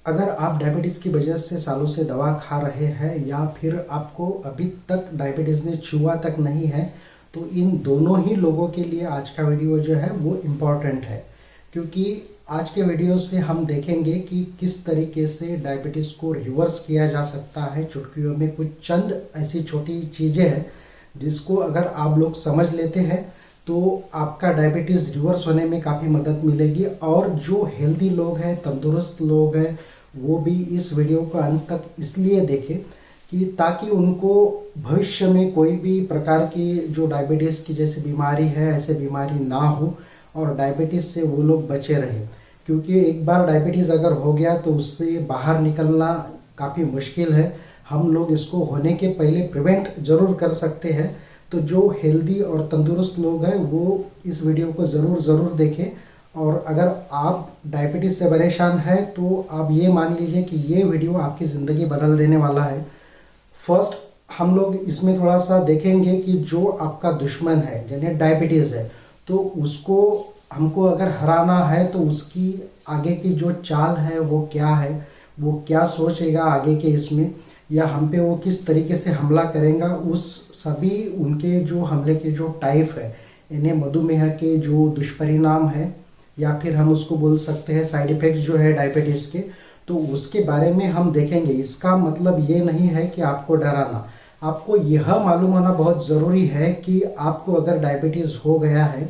अगर आप डायबिटीज़ की वजह से सालों से दवा खा रहे हैं या फिर आपको अभी तक डायबिटीज़ ने छुआ तक नहीं है, तो इन दोनों ही लोगों के लिए आज का वीडियो जो है वो इम्पॉर्टेंट है। क्योंकि आज के वीडियो से हम देखेंगे कि किस तरीके से डायबिटीज़ को रिवर्स किया जा सकता है। चुटकियों में कुछ चंद ऐसी छोटी चीज़ें हैं जिसको अगर आप लोग समझ लेते हैं तो आपका डायबिटीज़ रिवर्स होने में काफ़ी मदद मिलेगी। और जो हेल्दी लोग हैं, तंदुरुस्त लोग हैं, वो भी इस वीडियो को अंत तक इसलिए देखें कि ताकि उनको भविष्य में कोई भी प्रकार की जो डायबिटीज़ की जैसी बीमारी है, ऐसे बीमारी ना हो और डायबिटीज़ से वो लोग बचे रहें। क्योंकि एक बार डायबिटीज़ अगर हो गया तो उससे बाहर निकलना काफ़ी मुश्किल है। हम लोग इसको होने के पहले प्रिवेंट ज़रूर कर सकते हैं। तो जो हेल्दी और तंदुरुस्त लोग हैं वो इस वीडियो को ज़रूर देखें। और अगर आप डायबिटीज़ से परेशान हैं तो आप ये मान लीजिए कि ये वीडियो आपकी ज़िंदगी बदल देने वाला है। फर्स्ट हम लोग इसमें थोड़ा सा देखेंगे कि जो आपका दुश्मन है यानी डायबिटीज़ है, तो उसको हमको अगर हराना है तो उसकी आगे की जो चाल है वो क्या है, वो क्या सोचेगा आगे के इसमें, या हम पे वो किस तरीके से हमला करेगा। उस सभी उनके जो हमले के जो टाइप है, इन्हें मधुमेह के जो दुष्परिणाम है या फिर हम उसको बोल सकते हैं साइड इफ़ेक्ट्स जो है डायबिटीज़ के, तो उसके बारे में हम देखेंगे। इसका मतलब ये नहीं है कि आपको डराना, आपको यह मालूम होना बहुत ज़रूरी है कि आपको अगर डायबिटीज़ हो गया है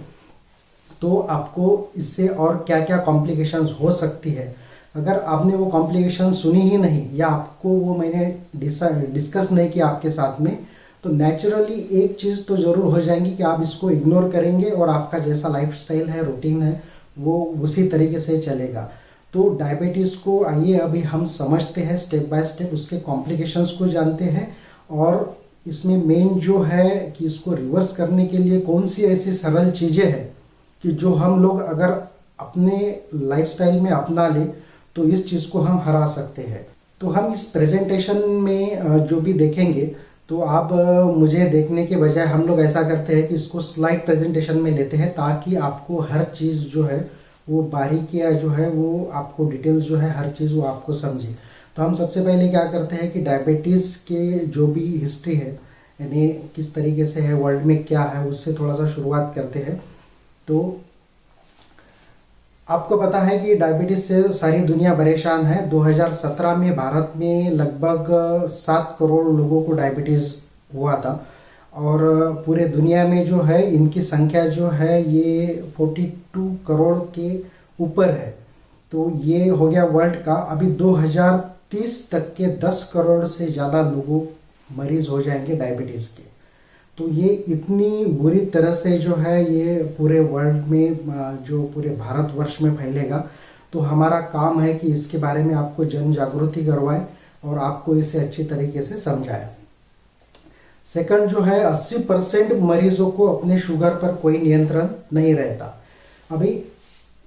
तो आपको इससे और क्या क्या कॉम्प्लिकेशंस हो सकती है। अगर आपने वो कॉम्प्लिकेशन सुनी ही नहीं या आपको वो मैंने डिस्कस नहीं किया आपके साथ में, तो नेचुरली एक चीज़ तो ज़रूर हो जाएगी कि आप इसको इग्नोर करेंगे और आपका जैसा लाइफस्टाइल है, रूटीन है, वो उसी तरीके से चलेगा। तो डायबिटीज़ को आइए अभी हम समझते हैं स्टेप बाय स्टेप, उसके कॉम्प्लिकेशंस को जानते हैं। और इसमें मेन जो है कि इसको रिवर्स करने के लिए कौन सी ऐसी सरल चीज़ें हैं कि जो हम लोग अगर अपने लाइफस्टाइल में अपना लें तो इस चीज़ को हम हरा सकते हैं। तो हम इस प्रेजेंटेशन में जो भी देखेंगे तो आप मुझे देखने के बजाय हम लोग ऐसा करते हैं कि इसको स्लाइड प्रेजेंटेशन में लेते हैं ताकि आपको हर चीज़ जो है वो बारीकियाँ जो है वो आपको डिटेल्स जो है हर चीज़ वो आपको समझे। तो हम सबसे पहले क्या करते हैं कि डायबिटीज़ के जो भी हिस्ट्री है यानी किस तरीके से है, वर्ल्ड में क्या है, उससे थोड़ा सा शुरुआत करते हैं। तो आपको पता है कि डायबिटीज़ से सारी दुनिया परेशान है। 2017 में भारत में लगभग 7 करोड़ लोगों को डायबिटीज़ हुआ था और पूरे दुनिया में जो है इनकी संख्या जो है ये 42 करोड़ के ऊपर है। तो ये हो गया वर्ल्ड का। अभी 2030 तक के 10 करोड़ से ज़्यादा लोगों मरीज हो जाएंगे डायबिटीज़ के। तो ये इतनी बुरी तरह से जो है ये पूरे वर्ल्ड में जो पूरे भारतवर्ष में फैलेगा। तो हमारा काम है कि इसके बारे में आपको जन जागृति करवाएं और आपको इसे अच्छी तरीके से समझाएं। सेकंड जो है 80% मरीजों को अपने शुगर पर कोई नियंत्रण नहीं रहता। अभी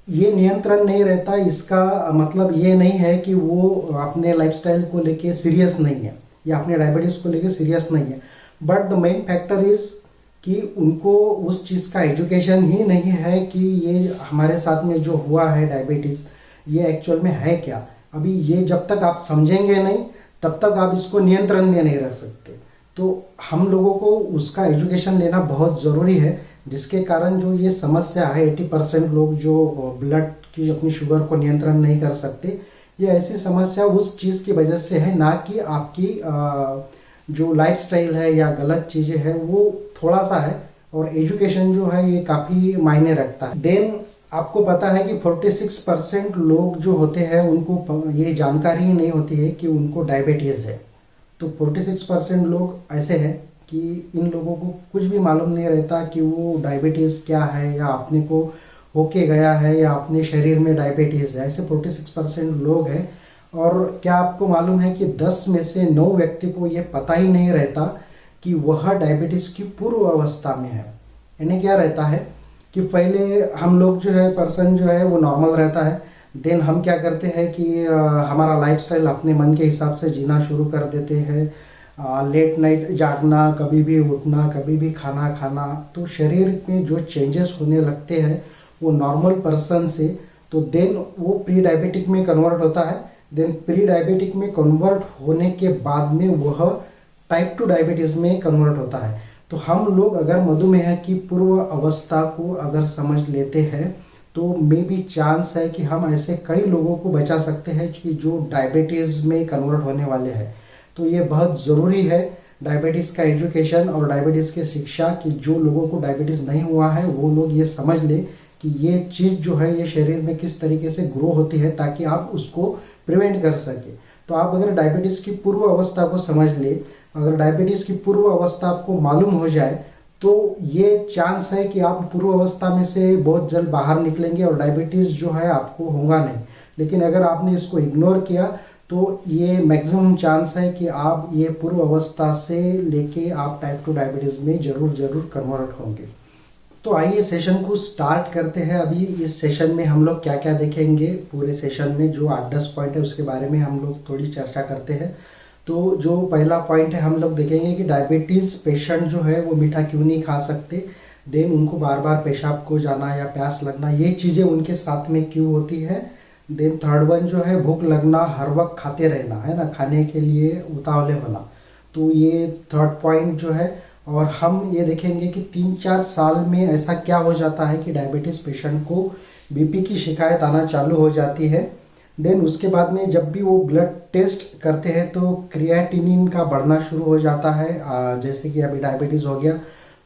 ये नियंत्रण नहीं रहता, इसका मतलब ये नहीं है कि वो अपने लाइफस्टाइल को लेके सीरियस नहीं है या अपने डायबिटीज़ को लेके सीरियस नहीं है, but the main factor is कि उनको उस चीज़ का एजुकेशन ही नहीं है कि ये हमारे साथ में जो हुआ है डायबिटीज़ ये एक्चुअल में है क्या। अभी ये जब तक आप समझेंगे नहीं तब तक आप इसको नियंत्रण में नहीं रख सकते। तो हम लोगों को उसका एजुकेशन लेना बहुत ज़रूरी है, जिसके कारण जो ये समस्या है 80% लोग जो ब्लड की अपनी शुगर को नियंत्रण नहीं कर सकते, ये ऐसी समस्या उस चीज़ की वजह से है, ना कि आपकी जो लाइफस्टाइल है या गलत चीज़ें हैं वो थोड़ा सा है। और एजुकेशन जो है ये काफ़ी मायने रखता है। देन आपको पता है कि 46% लोग जो होते हैं उनको ये जानकारी ही नहीं होती है कि उनको डायबिटीज़ है। तो 46% लोग ऐसे हैं कि इन लोगों को कुछ भी मालूम नहीं रहता कि वो डायबिटीज़ क्या है या अपने को होके गया है या अपने शरीर में डायबिटीज़ है। ऐसे 46% लोग हैं। और क्या आपको मालूम है कि 10 में से 9 व्यक्ति को ये पता ही नहीं रहता कि वह डायबिटीज़ की पूर्व अवस्था में है। यानी क्या रहता है कि पहले हम लोग जो है पर्सन जो है वो नॉर्मल रहता है, देन हम क्या करते हैं कि हमारा लाइफस्टाइल अपने मन के हिसाब से जीना शुरू कर देते हैं। लेट नाइट जागना, कभी भी उठना, कभी भी खाना खाना, तो शरीर में जो चेंजेस होने लगते हैं वो नॉर्मल पर्सन से, तो देन वो प्री डायबिटिक में कन्वर्ट होता है। देन प्री डायबिटिक में कन्वर्ट होने के बाद में वह टाइप 2 डायबिटीज़ में कन्वर्ट होता है। तो हम लोग अगर मधुमेह की पूर्व अवस्था को अगर समझ लेते हैं तो मे बी चांस है कि हम ऐसे कई लोगों को बचा सकते हैं कि जो डायबिटीज़ में कन्वर्ट होने वाले हैं। तो ये बहुत ज़रूरी है डायबिटीज़ का एजुकेशन और डायबिटीज़ की शिक्षा, कि जो लोगों को डायबिटीज़ नहीं हुआ है वो लोग ये समझ ले कि ये चीज़ जो है ये शरीर में किस तरीके से ग्रो होती है, ताकि आप उसको प्रिवेंट कर सके। तो आप अगर डायबिटीज़ की पूर्व अवस्था को समझ ले, अगर डायबिटीज़ की पूर्व अवस्था आपको मालूम हो जाए तो ये चांस है कि आप पूर्व अवस्था में से बहुत जल्द बाहर निकलेंगे और डायबिटीज़ जो है आपको होगा नहीं। लेकिन अगर आपने इसको इग्नोर किया तो ये मैक्सिमम चांस है कि आप ये पूर्व अवस्था से लेके आप टाइप 2 डायबिटीज़ में ज़रूर कन्वर्ट होंगे। तो आइए सेशन को स्टार्ट करते हैं। अभी इस सेशन में हम लोग क्या क्या देखेंगे, पूरे सेशन में जो 8-10 पॉइंट है उसके बारे में हम लोग थोड़ी चर्चा करते हैं। तो जो पहला पॉइंट है हम लोग देखेंगे कि डायबिटीज़ पेशेंट जो है वो मीठा क्यों नहीं खा सकते, देन उनको बार बार पेशाब को जाना या प्यास लगना, ये चीज़ें उनके साथ में क्यों होती है। देन थर्ड वन जो है भूख लगना, हर वक्त खाते रहना, है ना, खाने के लिए उतावले होना। तो ये थर्ड पॉइंट जो है। और हम ये देखेंगे कि 3-4 साल में ऐसा क्या हो जाता है कि डायबिटीज़ पेशेंट को बीपी की शिकायत आना चालू हो जाती है। देन उसके बाद में जब भी वो ब्लड टेस्ट करते हैं तो क्रिएटिनिन का बढ़ना शुरू हो जाता है। जैसे कि अभी डायबिटीज़ हो गया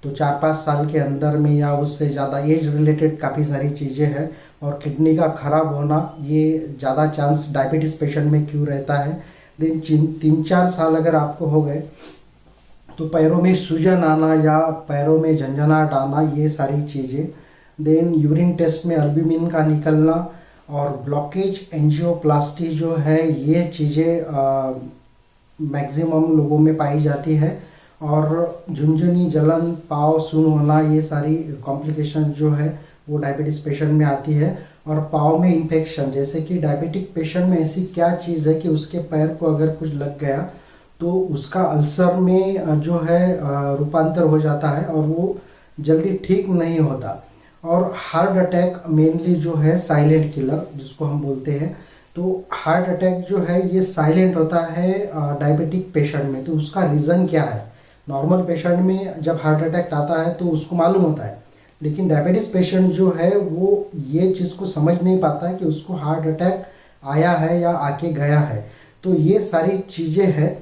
तो 4-5 साल के अंदर में या उससे ज़्यादा एज रिलेटेड काफ़ी सारी चीज़ें हैं। और किडनी का खराब होना, ये ज़्यादा चांस डायबिटीज़ पेशेंट में क्यों रहता है। देन 3-4 साल अगर आपको हो गए तो पैरों में सूजन आना या पैरों में झंझनाहट आना, ये सारी चीज़ें। देन यूरिन टेस्ट में अल्ब्यूमिन का निकलना और ब्लॉकेज एंजियोप्लास्टी जो है, ये चीज़ें मैक्सिमम लोगों में पाई जाती है। और झुंझुनी, जलन, पाँव सुन्न होना, ये सारी कॉम्प्लिकेशन जो है वो डायबिटीज़ पेशेंट में आती है। और पाँव में इन्फेक्शन, जैसे कि डायबिटिक पेशेंट में ऐसी क्या चीज़ है कि उसके पैर को अगर कुछ लग गया तो उसका अल्सर में जो है रूपांतर हो जाता है और वो जल्दी ठीक नहीं होता। और हार्ट अटैक मेनली जो है साइलेंट किलर जिसको हम बोलते हैं, तो हार्ट अटैक जो है ये साइलेंट होता है डायबिटिक पेशेंट में। तो उसका रीज़न क्या है। नॉर्मल पेशेंट में जब हार्ट अटैक आता है तो उसको मालूम होता है, लेकिन डायबिटीज़ पेशेंट जो है वो ये चीज़ को समझ नहीं पाता है कि उसको हार्ट अटैक आया है या आके गया है। तो ये सारी चीज़ें हैं।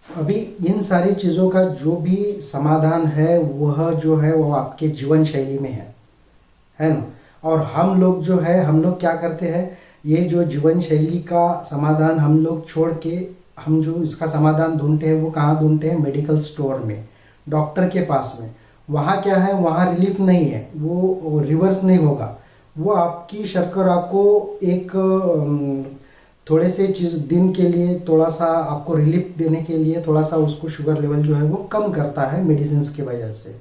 अभी इन सारी चीज़ों का जो भी समाधान है वह जो है वो आपके जीवन शैली में है ना। और हम लोग जो है, हम लोग क्या करते हैं, ये जो जीवन शैली का समाधान हम लोग छोड़ के हम जो इसका समाधान ढूंढते हैं वो कहाँ ढूंढते हैं, मेडिकल स्टोर में, डॉक्टर के पास में। वहाँ क्या है, वहाँ रिलीफ नहीं है, वो रिवर्स नहीं होगा। वो आपकी शर्करा को एक थोड़े से चीज़ दिन के लिए थोड़ा सा आपको रिलीफ देने के लिए थोड़ा सा उसको शुगर लेवल जो है वो कम करता है मेडिसिन की वजह से।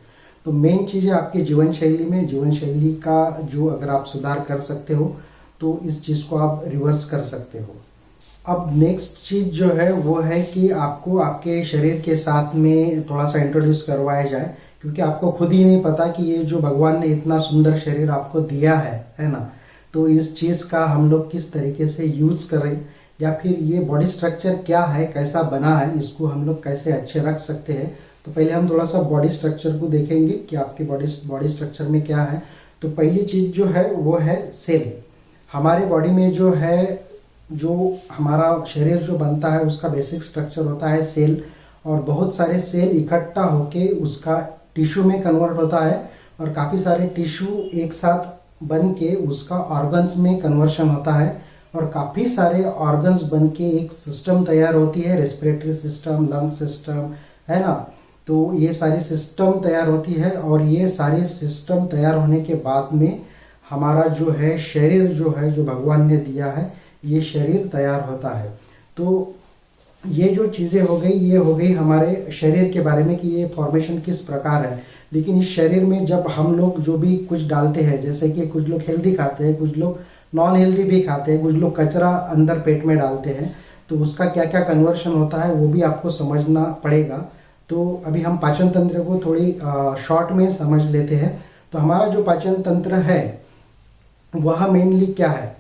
तो मेन चीज़ है आपकी जीवन शैली में, जीवन शैली का जो अगर आप सुधार कर सकते हो तो इस चीज़ को आप रिवर्स कर सकते हो। अब नेक्स्ट चीज़ जो है वो है कि आपको आपके शरीर के साथ में थोड़ा सा इंट्रोड्यूस करवाया जाए, क्योंकि आपको खुद ही नहीं पता कि ये जो भगवान ने इतना सुंदर शरीर आपको दिया है ना, तो इस चीज़ का हम लोग किस तरीके से यूज़ करें, या फिर ये बॉडी स्ट्रक्चर क्या है, कैसा बना है, इसको हम लोग कैसे अच्छे रख सकते हैं। तो पहले हम थोड़ा सा बॉडी स्ट्रक्चर को देखेंगे कि आपके बॉडी स्ट्रक्चर में क्या है। तो पहली चीज़ जो है वो है सेल। हमारे बॉडी में जो है, जो हमारा शरीर जो बनता है उसका बेसिक स्ट्रक्चर होता है सेल, और बहुत सारे सेल इकट्ठा होके उसका टिश्यू में कन्वर्ट होता है, और काफ़ी सारे टिश्यू एक साथ बन के उसका ऑर्गन्स में कन्वर्शन होता है, और काफ़ी सारे ऑर्गन्स बन के एक सिस्टम तैयार होती है, रेस्पिरेटरी सिस्टम, लंग सिस्टम, है ना। तो ये सारी सिस्टम तैयार होती है, और ये सारी सिस्टम तैयार होने के बाद में हमारा जो है शरीर जो है, जो भगवान ने दिया है, ये शरीर तैयार होता है। तो ये जो चीज़ें हो गई, ये हो गई हमारे शरीर के बारे में कि ये फॉर्मेशन किस प्रकार है। लेकिन इस शरीर में जब हम लोग जो भी कुछ डालते हैं, जैसे कि कुछ लोग हेल्दी खाते हैं, कुछ लोग नॉन हेल्दी भी खाते हैं, कुछ लोग कचरा अंदर पेट में डालते हैं, तो उसका क्या क्या कन्वर्शन होता है वो भी आपको समझना पड़ेगा। तो अभी हम पाचन तंत्र को थोड़ी शॉर्ट में समझ लेते हैं। तो हमारा जो पाचन तंत्र है वह मेनली क्या है,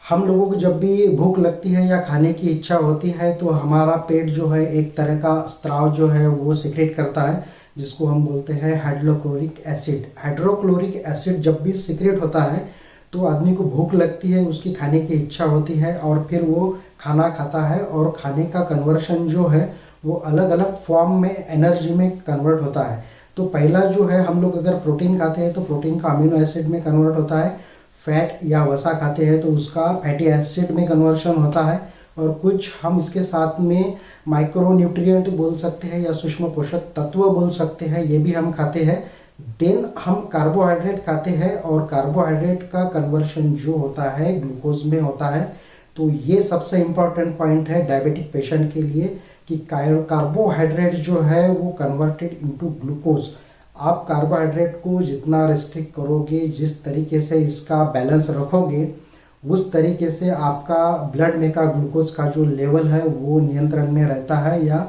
हम लोगों को जब भी भूख लगती है या खाने की इच्छा होती है तो हमारा पेट जो है एक तरह का स्राव जो है वो सिक्रेट करता है, जिसको हम बोलते हैं हाइड्रोक्लोरिक एसिड। हाइड्रोक्लोरिक एसिड जब भी सिक्रेट होता है तो आदमी को भूख लगती है, उसकी खाने की इच्छा होती है और फिर वो खाना खाता है और खाने का कन्वर्शन जो है वो अलग अलग फॉर्म में एनर्जी में कन्वर्ट होता है। तो पहला जो है, हम लोग अगर प्रोटीन खाते हैं तो प्रोटीन का अमीनो एसिड में कन्वर्ट होता है, फैट या वसा खाते हैं तो उसका फैटी एसिड में कन्वर्शन होता है, और कुछ हम इसके साथ में माइक्रो न्यूट्रिएंट बोल सकते हैं या सूक्ष्म पोषक तत्व बोल सकते हैं, ये भी हम खाते हैं। देन हम कार्बोहाइड्रेट खाते हैं और कार्बोहाइड्रेट का कन्वर्शन जो होता है ग्लूकोज में होता है। तो ये सबसे इम्पॉर्टेंट पॉइंट है डायबिटिक पेशेंट के लिए कि कार्बोहाइड्रेट जो है वो कन्वर्टेड इनटू ग्लूकोज। आप कार्बोहाइड्रेट को जितना रिस्ट्रिक्ट करोगे, जिस तरीके से इसका बैलेंस रखोगे, उस तरीके से आपका ब्लड में का ग्लूकोज का जो लेवल है वो नियंत्रण में रहता है या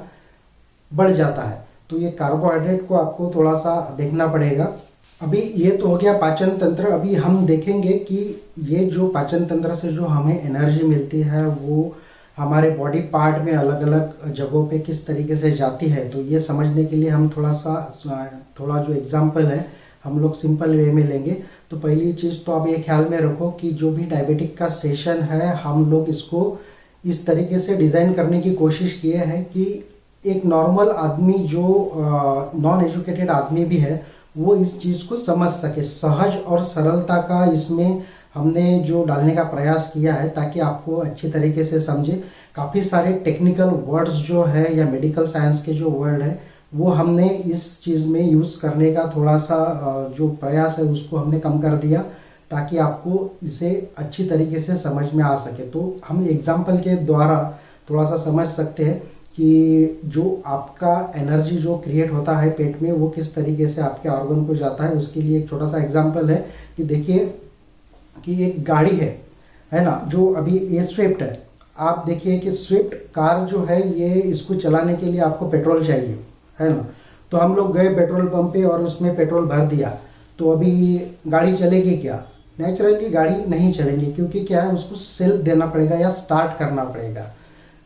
बढ़ जाता है। तो ये कार्बोहाइड्रेट को आपको थोड़ा सा देखना पड़ेगा। अभी ये तो हो गया पाचन तंत्र। अभी हम देखेंगे कि ये जो पाचन तंत्र से जो हमें एनर्जी मिलती है वो हमारे बॉडी पार्ट में अलग अलग जगहों पे किस तरीके से जाती है। तो ये समझने के लिए हम थोड़ा जो एग्जाम्पल है हम लोग सिंपल वे में लेंगे। तो पहली चीज़ तो आप ये ख्याल में रखो कि जो भी डायबिटिक का सेशन है हम लोग इसको इस तरीके से डिज़ाइन करने की कोशिश किए हैं कि एक नॉर्मल आदमी जो नॉन एजुकेटेड आदमी भी है वो इस चीज़ को समझ सके। सहज और सरलता का इसमें हमने जो डालने का प्रयास किया है ताकि आपको अच्छी तरीके से समझे। काफ़ी सारे टेक्निकल वर्ड्स जो है या मेडिकल साइंस के जो वर्ड है वो हमने इस चीज़ में यूज़ करने का थोड़ा सा जो प्रयास है उसको हमने कम कर दिया ताकि आपको इसे अच्छी तरीके से समझ में आ सके। तो हम एग्जाम्पल के द्वारा थोड़ा सा समझ सकते हैं कि जो आपका एनर्जी जो क्रिएट होता है पेट में वो किस तरीके से आपके ऑर्गन को जाता है। उसके लिए एक छोटा सा एग्जाम्पल है कि देखिए कि एक गाड़ी है ना, जो अभी ये स्विफ्ट है। आप देखिए कि स्विफ्ट कार जो है ये इसको चलाने के लिए आपको पेट्रोल चाहिए, है ना। तो हम लोग गए पेट्रोल पंप पे और उसमें पेट्रोल भर दिया, तो अभी गाड़ी चलेगी क्या? नेचुरली गाड़ी नहीं चलेगी, क्योंकि क्या है उसको सेल्फ देना पड़ेगा या स्टार्ट करना पड़ेगा।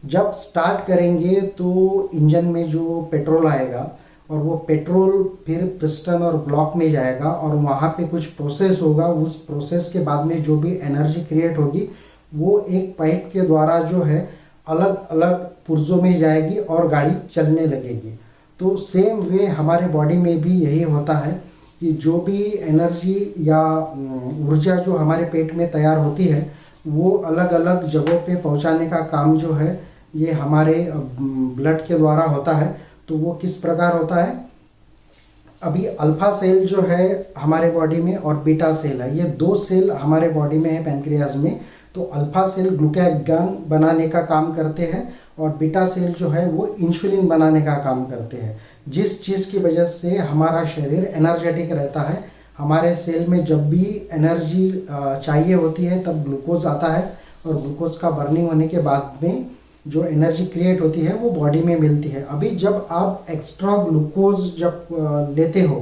जब स्टार्ट करेंगे तो इंजन में जो पेट्रोल आएगा और वो पेट्रोल फिर पिस्टन और ब्लॉक में जाएगा और वहाँ पे कुछ प्रोसेस होगा। उस प्रोसेस के बाद में जो भी एनर्जी क्रिएट होगी वो एक पाइप के द्वारा जो है अलग अलग पुर्जों में जाएगी और गाड़ी चलने लगेगी। तो सेम वे हमारे बॉडी में भी यही होता है कि जो भी एनर्जी या ऊर्जा जो हमारे पेट में तैयार होती है वो अलग अलग जगहों पे पहुंचाने का काम जो है ये हमारे ब्लड के द्वारा होता है। तो वो किस प्रकार होता है, अभी अल्फा सेल जो है हमारे बॉडी में और बीटा सेल है, ये दो सेल हमारे बॉडी में है पैंक्रियाज में। तो अल्फा सेल ग्लूकागॉन बनाने का काम करते हैं और बीटा सेल जो है वो इंसुलिन बनाने का काम करते हैं, जिस चीज़ की वजह से हमारा शरीर एनर्जेटिक रहता है। हमारे सेल में जब भी एनर्जी चाहिए होती है तब ग्लूकोज आता है और ग्लूकोज का बर्निंग होने के बाद में जो एनर्जी क्रिएट होती है वो बॉडी में मिलती है। अभी जब आप एक्स्ट्रा ग्लूकोज जब लेते हो,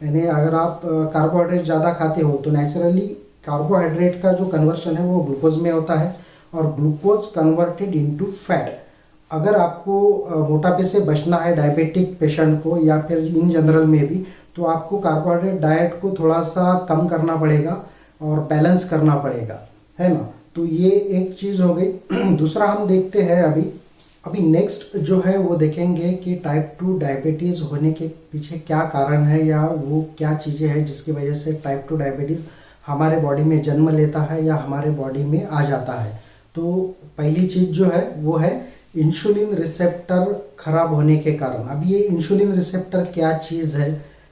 यानी अगर आप कार्बोहाइड्रेट ज़्यादा खाते हो तो नेचुरली कार्बोहाइड्रेट का जो कन्वर्शन है वो ग्लूकोज में होता है और ग्लूकोज कन्वर्टेड इनटू फैट। अगर आपको मोटापे से बचना है डायबिटिक पेशेंट को या फिर इन जनरल में भी, तो आपको कार्बोहाइड्रेट डाइट को थोड़ा सा कम करना पड़ेगा और बैलेंस करना पड़ेगा, है ना। तो ये एक चीज़ हो गई। दूसरा हम देखते हैं अभी नेक्स्ट जो है वो देखेंगे कि टाइप 2 डायबिटीज़ होने के पीछे क्या कारण है या वो क्या चीज़ें हैं जिसकी वजह से टाइप 2 डायबिटीज़ हमारे बॉडी में जन्म लेता है या हमारे बॉडी में आ जाता है। तो पहली चीज़ जो है वो है इंसुलिन रिसेप्टर खराब होने के कारण। अब ये इंसुलिन रिसेप्टर क्या चीज़ है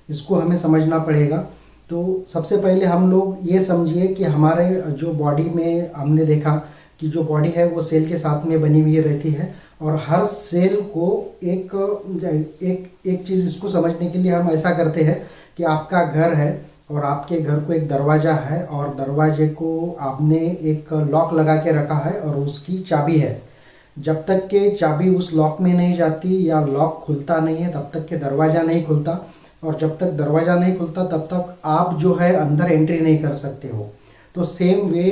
इसको हमें समझना पड़ेगा। तो सबसे पहले हम लोग ये समझिए कि हमारे जो बॉडी में हमने देखा कि जो बॉडी है वो सेल के साथ में बनी हुई रहती है और हर सेल को एक चीज़ इसको समझने के लिए हम ऐसा करते हैं कि आपका घर है और आपके घर को एक दरवाज़ा है और दरवाजे को आपने एक लॉक लगा के रखा है और उसकी चाबी है। जब तक के चाबी उस लॉक में नहीं जाती या लॉक खुलता नहीं है तब तक के दरवाज़ा नहीं खुलता, और जब तक दरवाज़ा नहीं खुलता तब तक आप जो है अंदर एंट्री नहीं कर सकते हो। तो सेम वे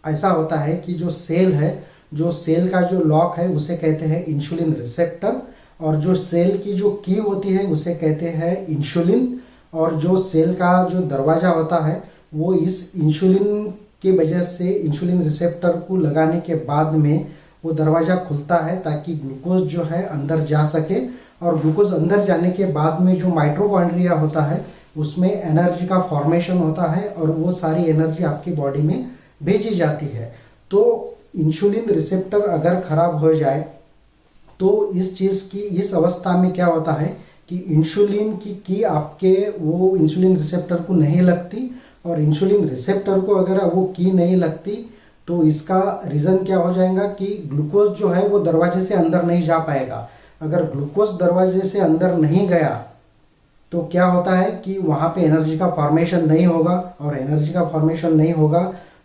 ऐसा होता है कि जो सेल है, जो सेल का जो लॉक है उसे कहते हैं इंसुलिन रिसेप्टर, और जो सेल की जो की होती है उसे कहते हैं इंसुलिन, और जो सेल का जो दरवाज़ा होता है वो इस इंसुलिन की वजह से इंसुलिन रिसेप्टर को लगाने के बाद में वो दरवाज़ा खुलता है ताकि ग्लूकोज जो है अंदर जा सके, और ग्लूकोज अंदर जाने के बाद में जो माइटोकॉन्ड्रिया होता है उसमें एनर्जी का फॉर्मेशन होता है और वो सारी एनर्जी आपकी बॉडी में भेजी जाती है। तो इंसुलिन रिसेप्टर अगर खराब हो जाए तो इस चीज़ की, इस अवस्था में क्या होता है कि इंसुलिन की आपके वो इंसुलिन रिसेप्टर को नहीं लगती, और इंसुलिन रिसेप्टर को अगर वो की नहीं लगती तो इसका रीज़न क्या हो जाएगा कि ग्लूकोज जो है वो दरवाजे से अंदर नहीं जा पाएगा। अगर ग्लूकोज दरवाजे से अंदर नहीं गया तो क्या होता है कि वहाँ पे एनर्जी का फॉर्मेशन नहीं होगा, और एनर्जी का फॉर्मेशन नहीं होगा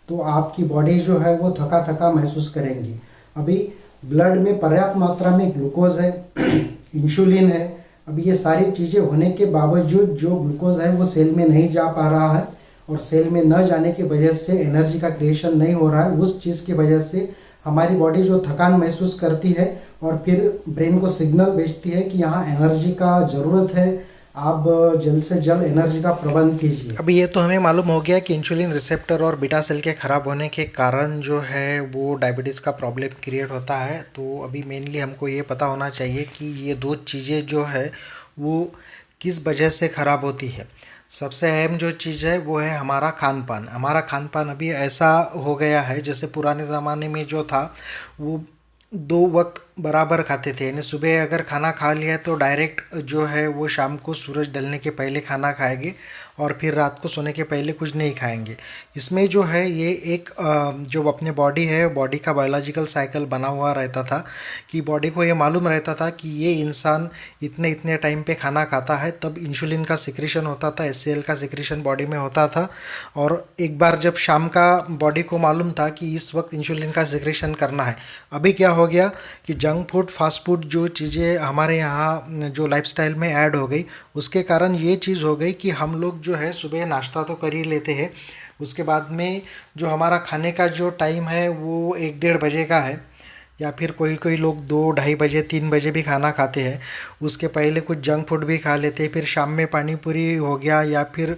तो आपकी बॉडी जो है वो थका थका महसूस करेंगी। अभी ब्लड में पर्याप्त मात्रा में ग्लूकोज है, इंसुलिन है, अभी ये सारी चीज़ें होने के बावजूद जो ग्लूकोज है वो सेल में नहीं जा पा रहा है, और सेल में न जाने की वजह से एनर्जी का क्रिएशन नहीं हो रहा है। उस चीज़ की वजह से हमारी बॉडी जो थकान महसूस करती है और फिर ब्रेन को सिग्नल भेजती है कि यहाँ एनर्जी का ज़रूरत है, आप जल्द से जल्द एनर्जी का प्रबंध कीजिए। अभी ये तो हमें मालूम हो गया कि इंसुलिन रिसेप्टर और बीटा सेल के ख़राब होने के कारण जो है वो डायबिटीज़ का प्रॉब्लम क्रिएट होता है। तो अभी मेनली हमको ये पता होना चाहिए कि ये दो चीज़ें जो है वो किस वजह से ख़राब होती है। सबसे अहम जो चीज़ है वो है हमारा खान पान। हमारा खान पान अभी ऐसा हो गया है जैसे पुराने ज़माने में जो था वो 2 वक्त बराबर खाते थे, यानी सुबह अगर खाना खा लिया तो डायरेक्ट जो है वो शाम को सूरज ढलने के पहले खाना खाएंगे और फिर रात को सोने के पहले कुछ नहीं खाएंगे। इसमें जो है ये एक जो अपने बॉडी है, बॉडी का बायोलॉजिकल साइकिल बना हुआ रहता था कि बॉडी को ये मालूम रहता था कि ये इंसान इतने इतने टाइम पे खाना खाता है, तब इंसुलिन का सिक्रीशन होता था, HCl का सिक्रीशन बॉडी में होता था। और एक बार जब शाम का बॉडी को मालूम था कि इस वक्त इंसुलिन का सिक्रीशन करना है। अभी क्या हो गया कि जंक फूड, फास्ट फूड जो चीज़ें हमारे यहाँ जो लाइफस्टाइल में ऐड हो गई, उसके कारण ये चीज़ हो गई कि हम लोग जो है सुबह नाश्ता तो कर ही लेते हैं, उसके बाद में जो हमारा खाने का जो टाइम है वो 1-1:30 बजे का है, या फिर कोई कोई लोग 2-2:30 बजे 3 बजे भी खाना खाते हैं। उसके पहले कुछ जंक फूड भी खा लेते हैं, फिर शाम में पानी पूरी हो गया या फिर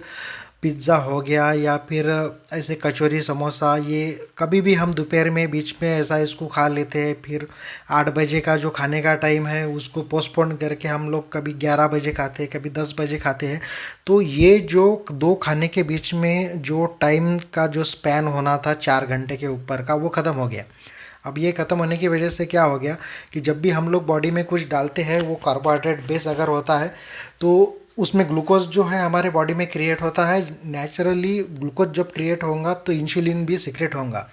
पिज़्ज़ा हो गया या फिर ऐसे कचौरी समोसा, ये कभी भी हम दोपहर में बीच में ऐसा इसको खा लेते हैं। फिर 8 बजे का जो खाने का टाइम है उसको पोस्टपोन करके हम लोग कभी 11 बजे खाते हैं, कभी 10 बजे खाते हैं। तो ये जो 2 खाने के बीच में जो टाइम का जो स्पैन होना था 4 घंटे के ऊपर का, वो ख़त्म हो गया। अब ये ख़त्म होने की वजह से क्या हो गया कि जब भी हम लोग बॉडी में कुछ डालते हैं वो कार्बोहाइड्रेट बेस अगर होता है तो उसमें ग्लूकोज जो है हमारे बॉडी में क्रिएट होता है। नेचुरली ग्लूकोज जब क्रिएट होगा तो इंसुलिन भी सिक्रेट होगा।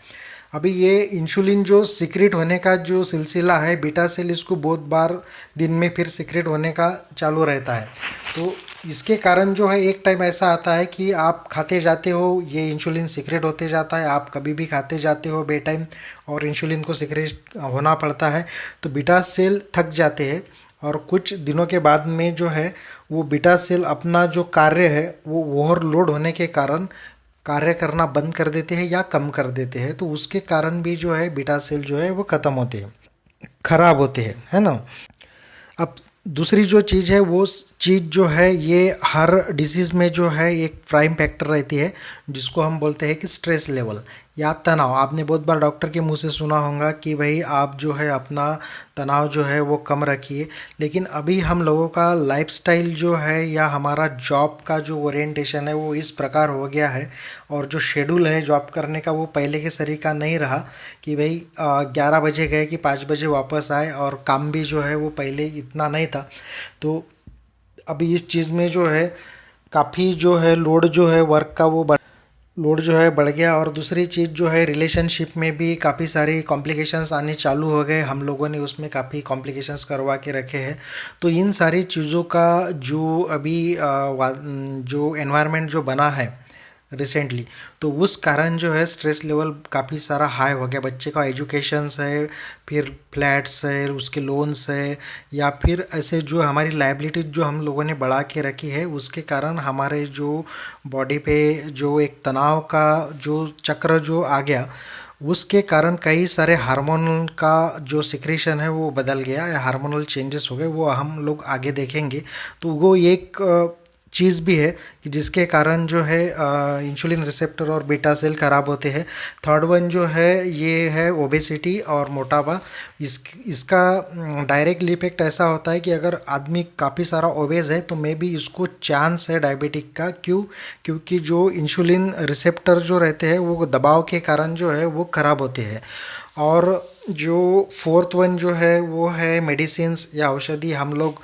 अभी ये इंसुलिन जो सिक्रेट होने का जो सिलसिला है, बीटा सेल इसको बहुत बार दिन में फिर सिक्रेट होने का चालू रहता है। तो इसके कारण जो है एक टाइम ऐसा आता है कि आप खाते जाते हो, ये इंसुलिन सिक्रेट होते जाता है, आप कभी भी खाते जाते हो बे टाइम और इंसुलिन को सिक्रेट होना पड़ता है। तो बीटा सेल थक जाते हैं और कुछ दिनों के बाद में जो है वो बीटा सेल अपना जो कार्य है वो ओवरलोड होने के कारण कार्य करना बंद कर देते हैं या कम कर देते हैं। तो उसके कारण भी जो है बीटा सेल जो है वो ख़त्म होते हैं, खराब होते हैं, है ना। अब दूसरी जो चीज़ है वो चीज़ जो है ये हर डिसीज़ में जो है एक प्राइम फैक्टर रहती है जिसको हम बोलते हैं कि स्ट्रेस लेवल या तनाव। आपने बहुत बार डॉक्टर के मुंह से सुना होगा कि भाई आप जो है अपना तनाव जो है वो कम रखिए। लेकिन अभी हम लोगों का लाइफस्टाइल जो है या हमारा जॉब का जो ओरिएंटेशन है वो इस प्रकार हो गया है, और जो शेड्यूल है जॉब करने का वो पहले के तरीका नहीं रहा कि भाई 11 बजे गए कि 5 बजे वापस आए, और काम भी जो है वो पहले इतना नहीं था। तो अभी इस चीज़ में जो है काफ़ी जो है लोड जो है वर्क का वो लोड जो है बढ़ गया। और दूसरी चीज़ जो है रिलेशनशिप में भी काफ़ी सारी कॉम्प्लिकेशंस आने चालू हो गए, हम लोगों ने उसमें काफ़ी कॉम्प्लिकेशंस करवा के रखे हैं। तो इन सारी चीज़ों का जो अभी जो एनवायरनमेंट जो बना है रिसेंटली, तो उस कारण जो है स्ट्रेस लेवल काफ़ी सारा हाई हो गया। बच्चे का एजुकेशंस है, फिर फ्लैट्स है, उसके लोन्स है, या फिर ऐसे जो हमारी लाइबिलिटी जो हम लोगों ने बढ़ा के रखी है उसके कारण हमारे जो बॉडी पे जो एक तनाव का जो चक्र जो आ गया उसके कारण कई सारे हार्मोन का जो सिक्रीशन है वो बदल गया या हार्मोनल चेंजेस हो गए, वो हम लोग आगे देखेंगे। तो वो एक चीज़ भी है कि जिसके कारण जो है इंसुलिन रिसेप्टर और बीटा सेल खराब होते हैं। थर्ड वन जो है ये है ओबेसिटी और मोटापा। इसका डायरेक्टली इफेक्ट ऐसा होता है कि अगर आदमी काफ़ी सारा ओबेज है तो मे बी इसको चांस है डायबिटिक का। क्यों? क्योंकि जो इंसुलिन रिसेप्टर जो रहते हैं वो दबाव के कारण जो है वो खराब होते हैं। और जो फोर्थ वन जो है वो है मेडिसिन्स या औषधि। हम लोग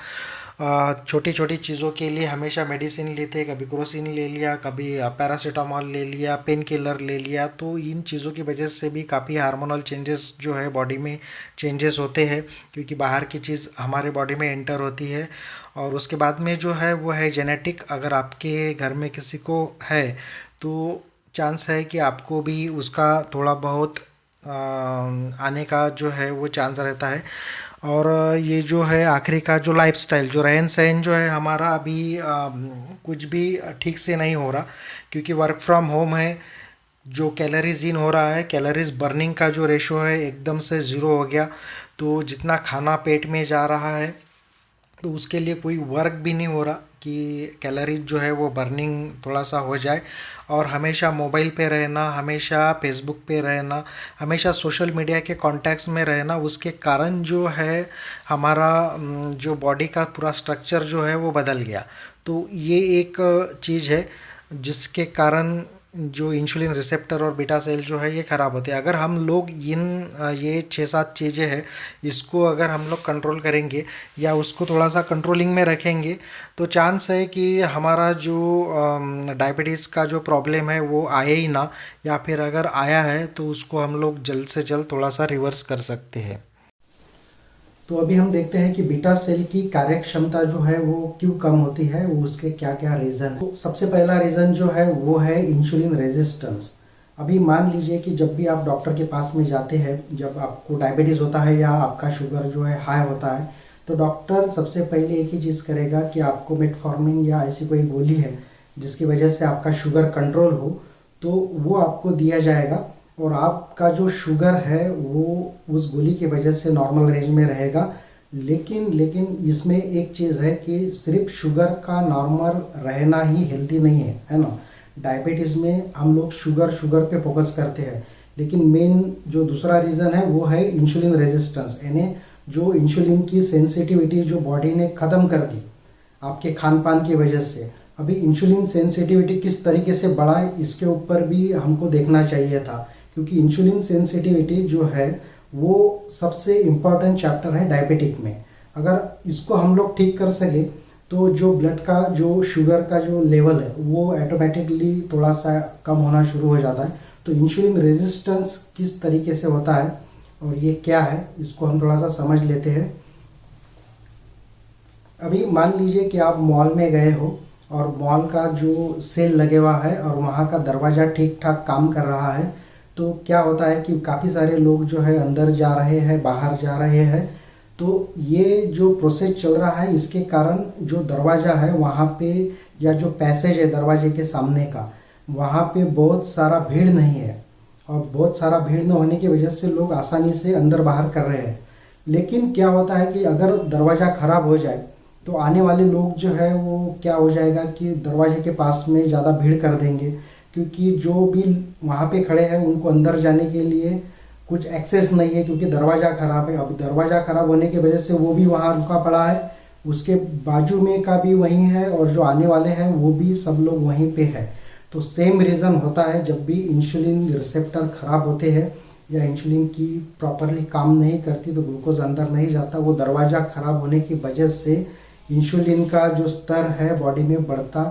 छोटी छोटी चीज़ों के लिए हमेशा मेडिसिन लेते हैं, कभी क्रोसिन ले लिया, कभी पैरासीटामॉल ले लिया, पेन किलर ले लिया। तो इन चीज़ों की वजह से भी काफ़ी हार्मोनल चेंजेस जो है बॉडी में चेंजेस होते हैं, क्योंकि बाहर की चीज़ हमारे बॉडी में एंटर होती है। और उसके बाद में जो है वो है जेनेटिक। अगर आपके घर में किसी को है तो चांस है कि आपको भी उसका थोड़ा बहुत आने का जो है वो चांस रहता है। और ये जो है आखिरी का जो लाइफस्टाइल, जो रहन सहन जो है हमारा अभी कुछ भी ठीक से नहीं हो रहा, क्योंकि वर्क फ्रॉम होम है। जो कैलोरीज इन हो रहा है, कैलोरीज बर्निंग का जो रेशो है एकदम से ज़ीरो हो गया। तो जितना खाना पेट में जा रहा है तो उसके लिए कोई वर्क भी नहीं हो रहा कि कैलोरीज जो है वो बर्निंग थोड़ा सा हो जाए। और हमेशा मोबाइल पे रहना, हमेशा फेसबुक पे रहना, हमेशा सोशल मीडिया के कॉन्टैक्ट्स में रहना, उसके कारण जो है हमारा जो बॉडी का पूरा स्ट्रक्चर जो है वो बदल गया। तो ये एक चीज़ है जिसके कारण जो इंसुलिन रिसेप्टर और बीटा सेल जो है ये ख़राब होते हैं। अगर हम लोग ये 6-7 चीज़ें हैं, इसको अगर हम लोग कंट्रोल करेंगे या उसको थोड़ा सा कंट्रोलिंग में रखेंगे तो चांस है कि हमारा जो डायबिटीज़ का जो प्रॉब्लम है वो आए ही ना, या फिर अगर आया है तो उसको हम लोग जल्द से जल्द थोड़ा सा रिवर्स कर सकते हैं। तो अभी हम देखते हैं कि बीटा सेल की कार्य क्षमता जो है वो क्यों कम होती है, वो उसके क्या क्या रीज़न है। तो सबसे पहला रीज़न जो है वो है इंसुलिन रेजिस्टेंस। अभी मान लीजिए कि जब भी आप डॉक्टर के पास में जाते हैं, जब आपको डायबिटीज़ होता है या आपका शुगर जो है हाई होता है, तो डॉक्टर सबसे पहले एक ही चीज़ करेगा कि आपको मेटफॉर्मिन या ऐसी कोई गोली है जिसकी वजह से आपका शुगर कंट्रोल हो, तो वो आपको दिया जाएगा और आपका जो शुगर है वो उस गोली की वजह से नॉर्मल रेंज में रहेगा। लेकिन इसमें एक चीज़ है कि सिर्फ शुगर का नॉर्मल रहना ही हेल्दी नहीं है ना। डायबिटीज़ में हम लोग शुगर पे फोकस करते हैं, लेकिन मेन जो दूसरा रीज़न है वो है इंसुलिन रेजिस्टेंस, यानी जो इंसुलिन की सेंसिटिविटी जो बॉडी ने ख़त्म कर दी आपके खान पान की वजह से। अभी इंसुलिन सेंसिटिविटी किस तरीके से बढ़ाए इसके ऊपर भी हमको देखना चाहिए था, क्योंकि इंसुलिन सेंसिटिविटी जो है वो सबसे इम्पॉर्टेंट चैप्टर है डायबिटिक में। अगर इसको हम लोग ठीक कर सके तो जो ब्लड का जो शुगर का जो लेवल है वो ऑटोमेटिकली थोड़ा सा कम होना शुरू हो जाता है। तो इंसुलिन रेजिस्टेंस किस तरीके से होता है और ये क्या है, इसको हम थोड़ा सा समझ लेते हैं। अभी मान लीजिए कि आप मॉल में गए हो और मॉल का जो सेल लगे हुआ है और वहाँ का दरवाज़ा ठीक ठाक काम कर रहा है, तो क्या होता है कि काफ़ी सारे लोग जो है अंदर जा रहे हैं, बाहर जा रहे हैं। तो ये जो प्रोसेस चल रहा है इसके कारण जो दरवाज़ा है वहाँ पे, या जो पैसेज है दरवाजे के सामने का, वहाँ पे बहुत सारा भीड़ नहीं है। और बहुत सारा भीड़ न होने की वजह से लोग आसानी से अंदर बाहर कर रहे हैं। लेकिन क्या होता है कि अगर दरवाज़ा ख़राब हो जाए तो आने वाले लोग जो है वो क्या हो जाएगा कि दरवाजे के पास में ज़्यादा भीड़ कर देंगे, क्योंकि जो भी वहाँ पे खड़े हैं उनको अंदर जाने के लिए कुछ एक्सेस नहीं है, क्योंकि दरवाज़ा ख़राब है। अब दरवाज़ा ख़राब होने की वजह से वो भी वहाँ रुका पड़ा है, उसके बाजू में का भी वहीं है और जो आने वाले हैं वो भी सब लोग वहीं पे है। तो सेम रीज़न होता है जब भी इंसुलिन रिसेप्टर ख़राब होते हैं या इंसुलिन की प्रॉपरली काम नहीं करती तो ग्लूकोज अंदर नहीं जाता। वो दरवाज़ा ख़राब होने की वजह से इंसुलिन का जो स्तर है बॉडी में बढ़ता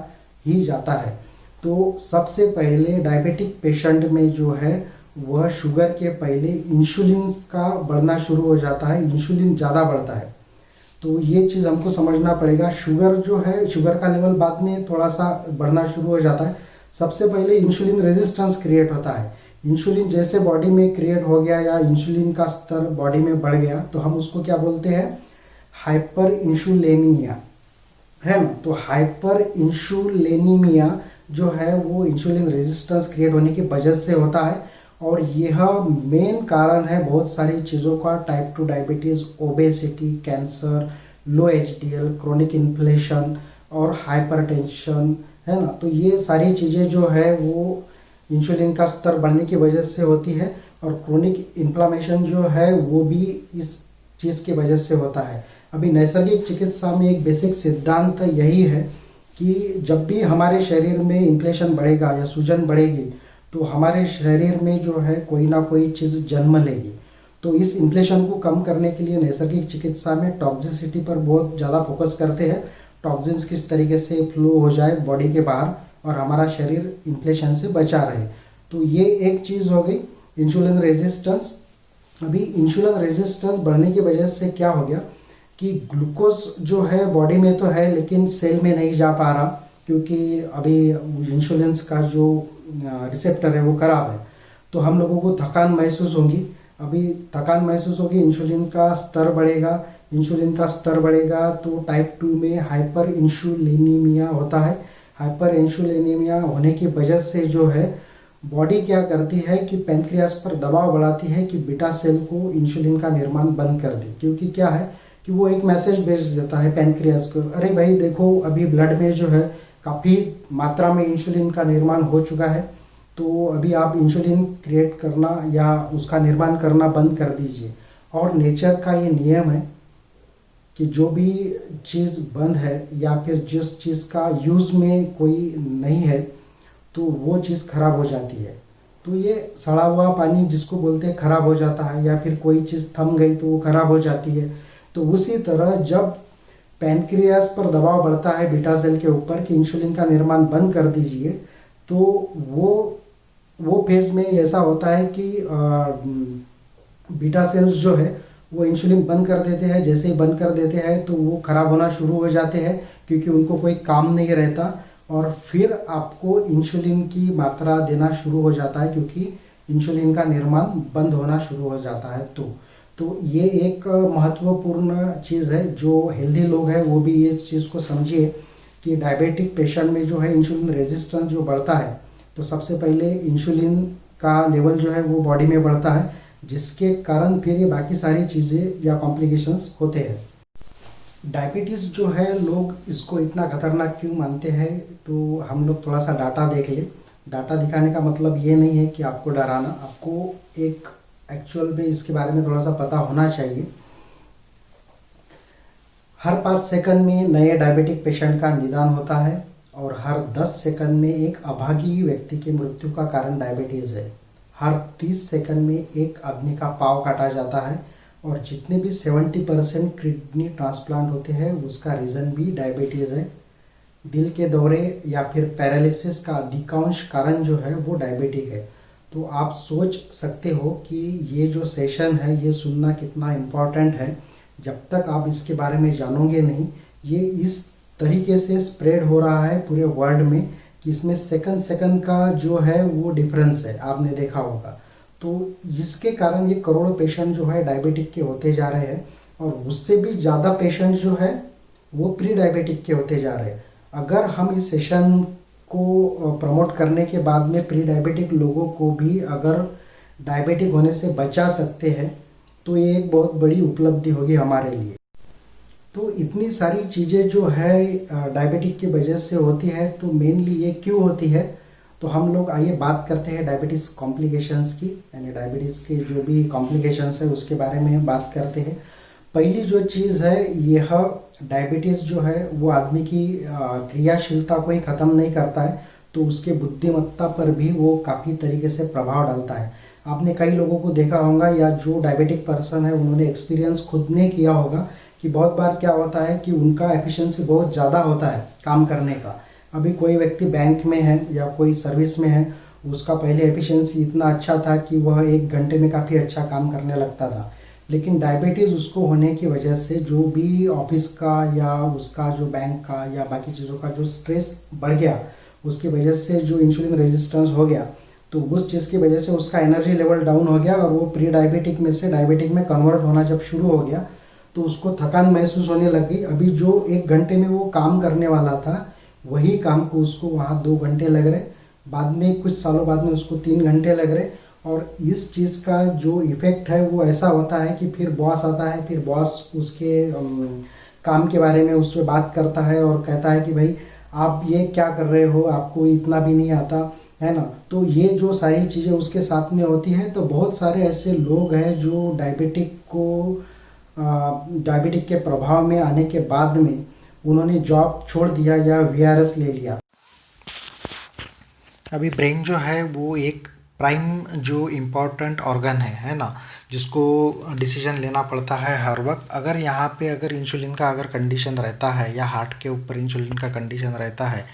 ही जाता है। तो सबसे पहले डायबिटिक पेशेंट में जो है वह शुगर के पहले इंसुलिन का बढ़ना शुरू हो जाता है, इंसुलिन ज़्यादा बढ़ता है। तो ये चीज़ हमको समझना पड़ेगा। शुगर जो है, शुगर का लेवल बाद में थोड़ा सा बढ़ना शुरू हो जाता है। सबसे पहले इंसुलिन रेजिस्टेंस क्रिएट होता है। इंसुलिन जैसे बॉडी में क्रिएट हो गया या इंसुलिन का स्तर बॉडी में बढ़ गया तो हम उसको क्या बोलते हैं, हाइपर इंसुलिनीमिया, है ना। तो हाइपर इंसुलिनीमिया जो है वो इंसुलिन रेजिस्टेंस क्रिएट होने की वजह से होता है। और यह मेन कारण है बहुत सारी चीज़ों का, टाइप 2 डायबिटीज़, ओबेसिटी, कैंसर, लो एचडीएल, क्रोनिक इन्फ्लेशन और हाइपरटेंशन, है ना। तो ये सारी चीज़ें जो है वो इंसुलिन का स्तर बढ़ने की वजह से होती है, और क्रोनिक इन्फ्लामेशन जो है वो भी इस चीज़ की वजह से होता है। अभी नैसर्गिक चिकित्सा में एक बेसिक सिद्धांत यही है कि जब भी हमारे शरीर में इन्फ्लेशन बढ़ेगा या सूजन बढ़ेगी तो हमारे शरीर में जो है कोई ना कोई चीज़ जन्म लेगी। तो इस इन्फ्लेशन को कम करने के लिए नैसर्गिक चिकित्सा में टॉक्सिसिटी पर बहुत ज़्यादा फोकस करते हैं। टॉक्सिन्स किस तरीके से फ्लो हो जाए बॉडी के बाहर और हमारा शरीर इन्फ्लेशन से बचा रहे। तो ये एक चीज़ हो गई इंसुलिन रेजिस्टेंस। अभी इंसुलिन रेजिस्टेंस बढ़ने की वजह से क्या हो गया कि ग्लूकोज जो है बॉडी में तो है लेकिन सेल में नहीं जा पा रहा, क्योंकि अभी इंसुलिन का जो रिसेप्टर है वो खराब है। तो हम लोगों को थकान महसूस होगी। अभी थकान महसूस होगी, इंसुलिन का स्तर बढ़ेगा। इंसुलिन का स्तर बढ़ेगा तो टाइप 2 में हाइपर इंसुलिनीमिया होता है। हाइपर इंसुलिनीमिया होने की वजह से जो है बॉडी क्या करती है कि पैंक्रियास पर दबाव बढ़ाती है कि बीटा सेल को इंसुलिन का निर्माण बंद कर दे। क्योंकि क्या है कि वो एक मैसेज भेज देता है पैंक्रियास को, अरे भाई देखो अभी ब्लड में जो है काफ़ी मात्रा में इंसुलिन का निर्माण हो चुका है, तो अभी आप इंसुलिन क्रिएट करना या उसका निर्माण करना बंद कर दीजिए। और नेचर का ये नियम है कि जो भी चीज़ बंद है या फिर जिस चीज़ का यूज़ में कोई नहीं है तो वो चीज़ खराब हो जाती है। तो ये सड़ा हुआ पानी जिसको बोलते हैं खराब हो जाता है, या फिर कोई चीज़ थम गई तो वो खराब हो जाती है। तो उसी तरह जब पैनक्रियास पर दबाव बढ़ता है बीटा सेल के ऊपर कि इंसुलिन का निर्माण बंद कर दीजिए, तो वो फेज में ऐसा होता है कि बीटा सेल्स जो है वो इंसुलिन बंद कर देते हैं। जैसे ही बंद कर देते हैं तो वो खराब होना शुरू हो जाते हैं, क्योंकि उनको कोई काम नहीं रहता, और फिर आपको इंसुलिन की मात्रा देना शुरू हो जाता है, क्योंकि इंसुलिन का निर्माण बंद होना शुरू हो जाता है। तो ये एक महत्वपूर्ण चीज़ है। जो हेल्दी लोग हैं वो भी इस चीज़ को समझिए कि डायबिटिक पेशेंट में जो है इंसुलिन रेजिस्टेंस जो बढ़ता है, तो सबसे पहले इंसुलिन का लेवल जो है वो बॉडी में बढ़ता है, जिसके कारण फिर ये बाकी सारी चीज़ें या कॉम्प्लिकेशंस होते हैं। डायबिटीज़ जो है लोग इसको इतना खतरनाक क्यों मानते हैं, तो हम लोग थोड़ा सा डाटा देख ले। डाटा दिखाने का मतलब ये नहीं है कि आपको डराना, आपको एक एक्चुअल में इसके बारे में थोड़ा सा पता होना चाहिए। हर 5 सेकंड में नए डायबिटिक पेशेंट का निदान होता है, और हर 10 सेकंड में एक अभागी व्यक्ति की मृत्यु का कारण डायबिटीज़ है। हर 30 सेकंड में एक आदमी का पाँव काटा जाता है, और जितने भी 70% किडनी ट्रांसप्लांट होते हैं उसका रीज़न भी डायबिटीज़ है। दिल के दौरे या फिर पैरालिसिस का अधिकांश कारण जो है वो डायबिटिक है। तो आप सोच सकते हो कि ये जो सेशन है ये सुनना कितना इम्पॉर्टेंट है। जब तक आप इसके बारे में जानोगे नहीं, ये इस तरीके से स्प्रेड हो रहा है पूरे वर्ल्ड में कि इसमें सेकंड का जो है वो डिफरेंस है, आपने देखा होगा। तो इसके कारण ये करोड़ों पेशेंट जो है डायबिटिक के होते जा रहे हैं, और उससे भी ज़्यादा पेशेंट जो है वो प्री डायबिटिक के होते जा रहे हैं। अगर हम इस सेशन को प्रमोट करने के बाद में प्री डायबिटिक लोगों को भी अगर डायबिटिक होने से बचा सकते हैं तो ये एक बहुत बड़ी उपलब्धि होगी हमारे लिए। तो इतनी सारी चीज़ें जो है डायबिटिक की वजह से होती है, तो मेनली ये क्यों होती है, तो हम लोग आइए बात करते हैं डायबिटीज़ कॉम्प्लिकेशंस की, यानी डायबिटीज़ के जो भी कॉम्प्लिकेशंस है उसके बारे में बात करते हैं। पहली जो चीज़ है, यह डायबिटीज़ जो है वो आदमी की क्रियाशीलता को ही ख़त्म नहीं करता है, तो उसके बुद्धिमत्ता पर भी वो काफ़ी तरीके से प्रभाव डालता है। आपने कई लोगों को देखा होगा, या जो डायबिटिक पर्सन है उन्होंने एक्सपीरियंस खुद ने किया होगा कि बहुत बार क्या होता है कि उनका एफिशिएंसी बहुत ज़्यादा होता है काम करने का। अभी कोई व्यक्ति बैंक में है या कोई सर्विस में है, उसका पहले एफिशिएंसी इतना अच्छा था कि वह 1 घंटे में काफ़ी अच्छा काम करने लगता था, लेकिन डायबिटीज़ उसको होने की वजह से जो भी ऑफिस का या उसका जो बैंक का या बाकी चीज़ों का जो स्ट्रेस बढ़ गया, उसकी वजह से जो इंसुलिन रेजिस्टेंस हो गया, तो उस चीज़ की वजह से उसका एनर्जी लेवल डाउन हो गया, और वो प्री डायबिटिक में से डायबिटिक में कन्वर्ट होना जब शुरू हो गया तो उसको थकान महसूस होने लगी। अभी जो 1 घंटे में वो काम करने वाला था, वही काम को उसको वहाँ 2 घंटे लग रहे, बाद में कुछ सालों बाद में उसको 3 घंटे लग रहे, और इस चीज़ का जो इफ़ेक्ट है वो ऐसा होता है कि फिर बॉस आता है, फिर बॉस उसके काम के बारे में उससे बात करता है और कहता है कि भाई आप ये क्या कर रहे हो, आपको इतना भी नहीं आता है ना। तो ये जो सारी चीज़ें उसके साथ में होती है, तो बहुत सारे ऐसे लोग हैं जो डायबिटिक के प्रभाव में आने के बाद में उन्होंने जॉब छोड़ दिया या वीआरएस ले लिया। अभी ब्रेन जो है वो एक प्राइम जो इम्पोर्टेंट ऑर्गन है ना, जिसको डिसीजन लेना पड़ता है हर वक्त। अगर यहाँ पे अगर इंसुलिन का अगर कंडीशन रहता है या हार्ट के ऊपर इंसुलिन का कंडीशन रहता है,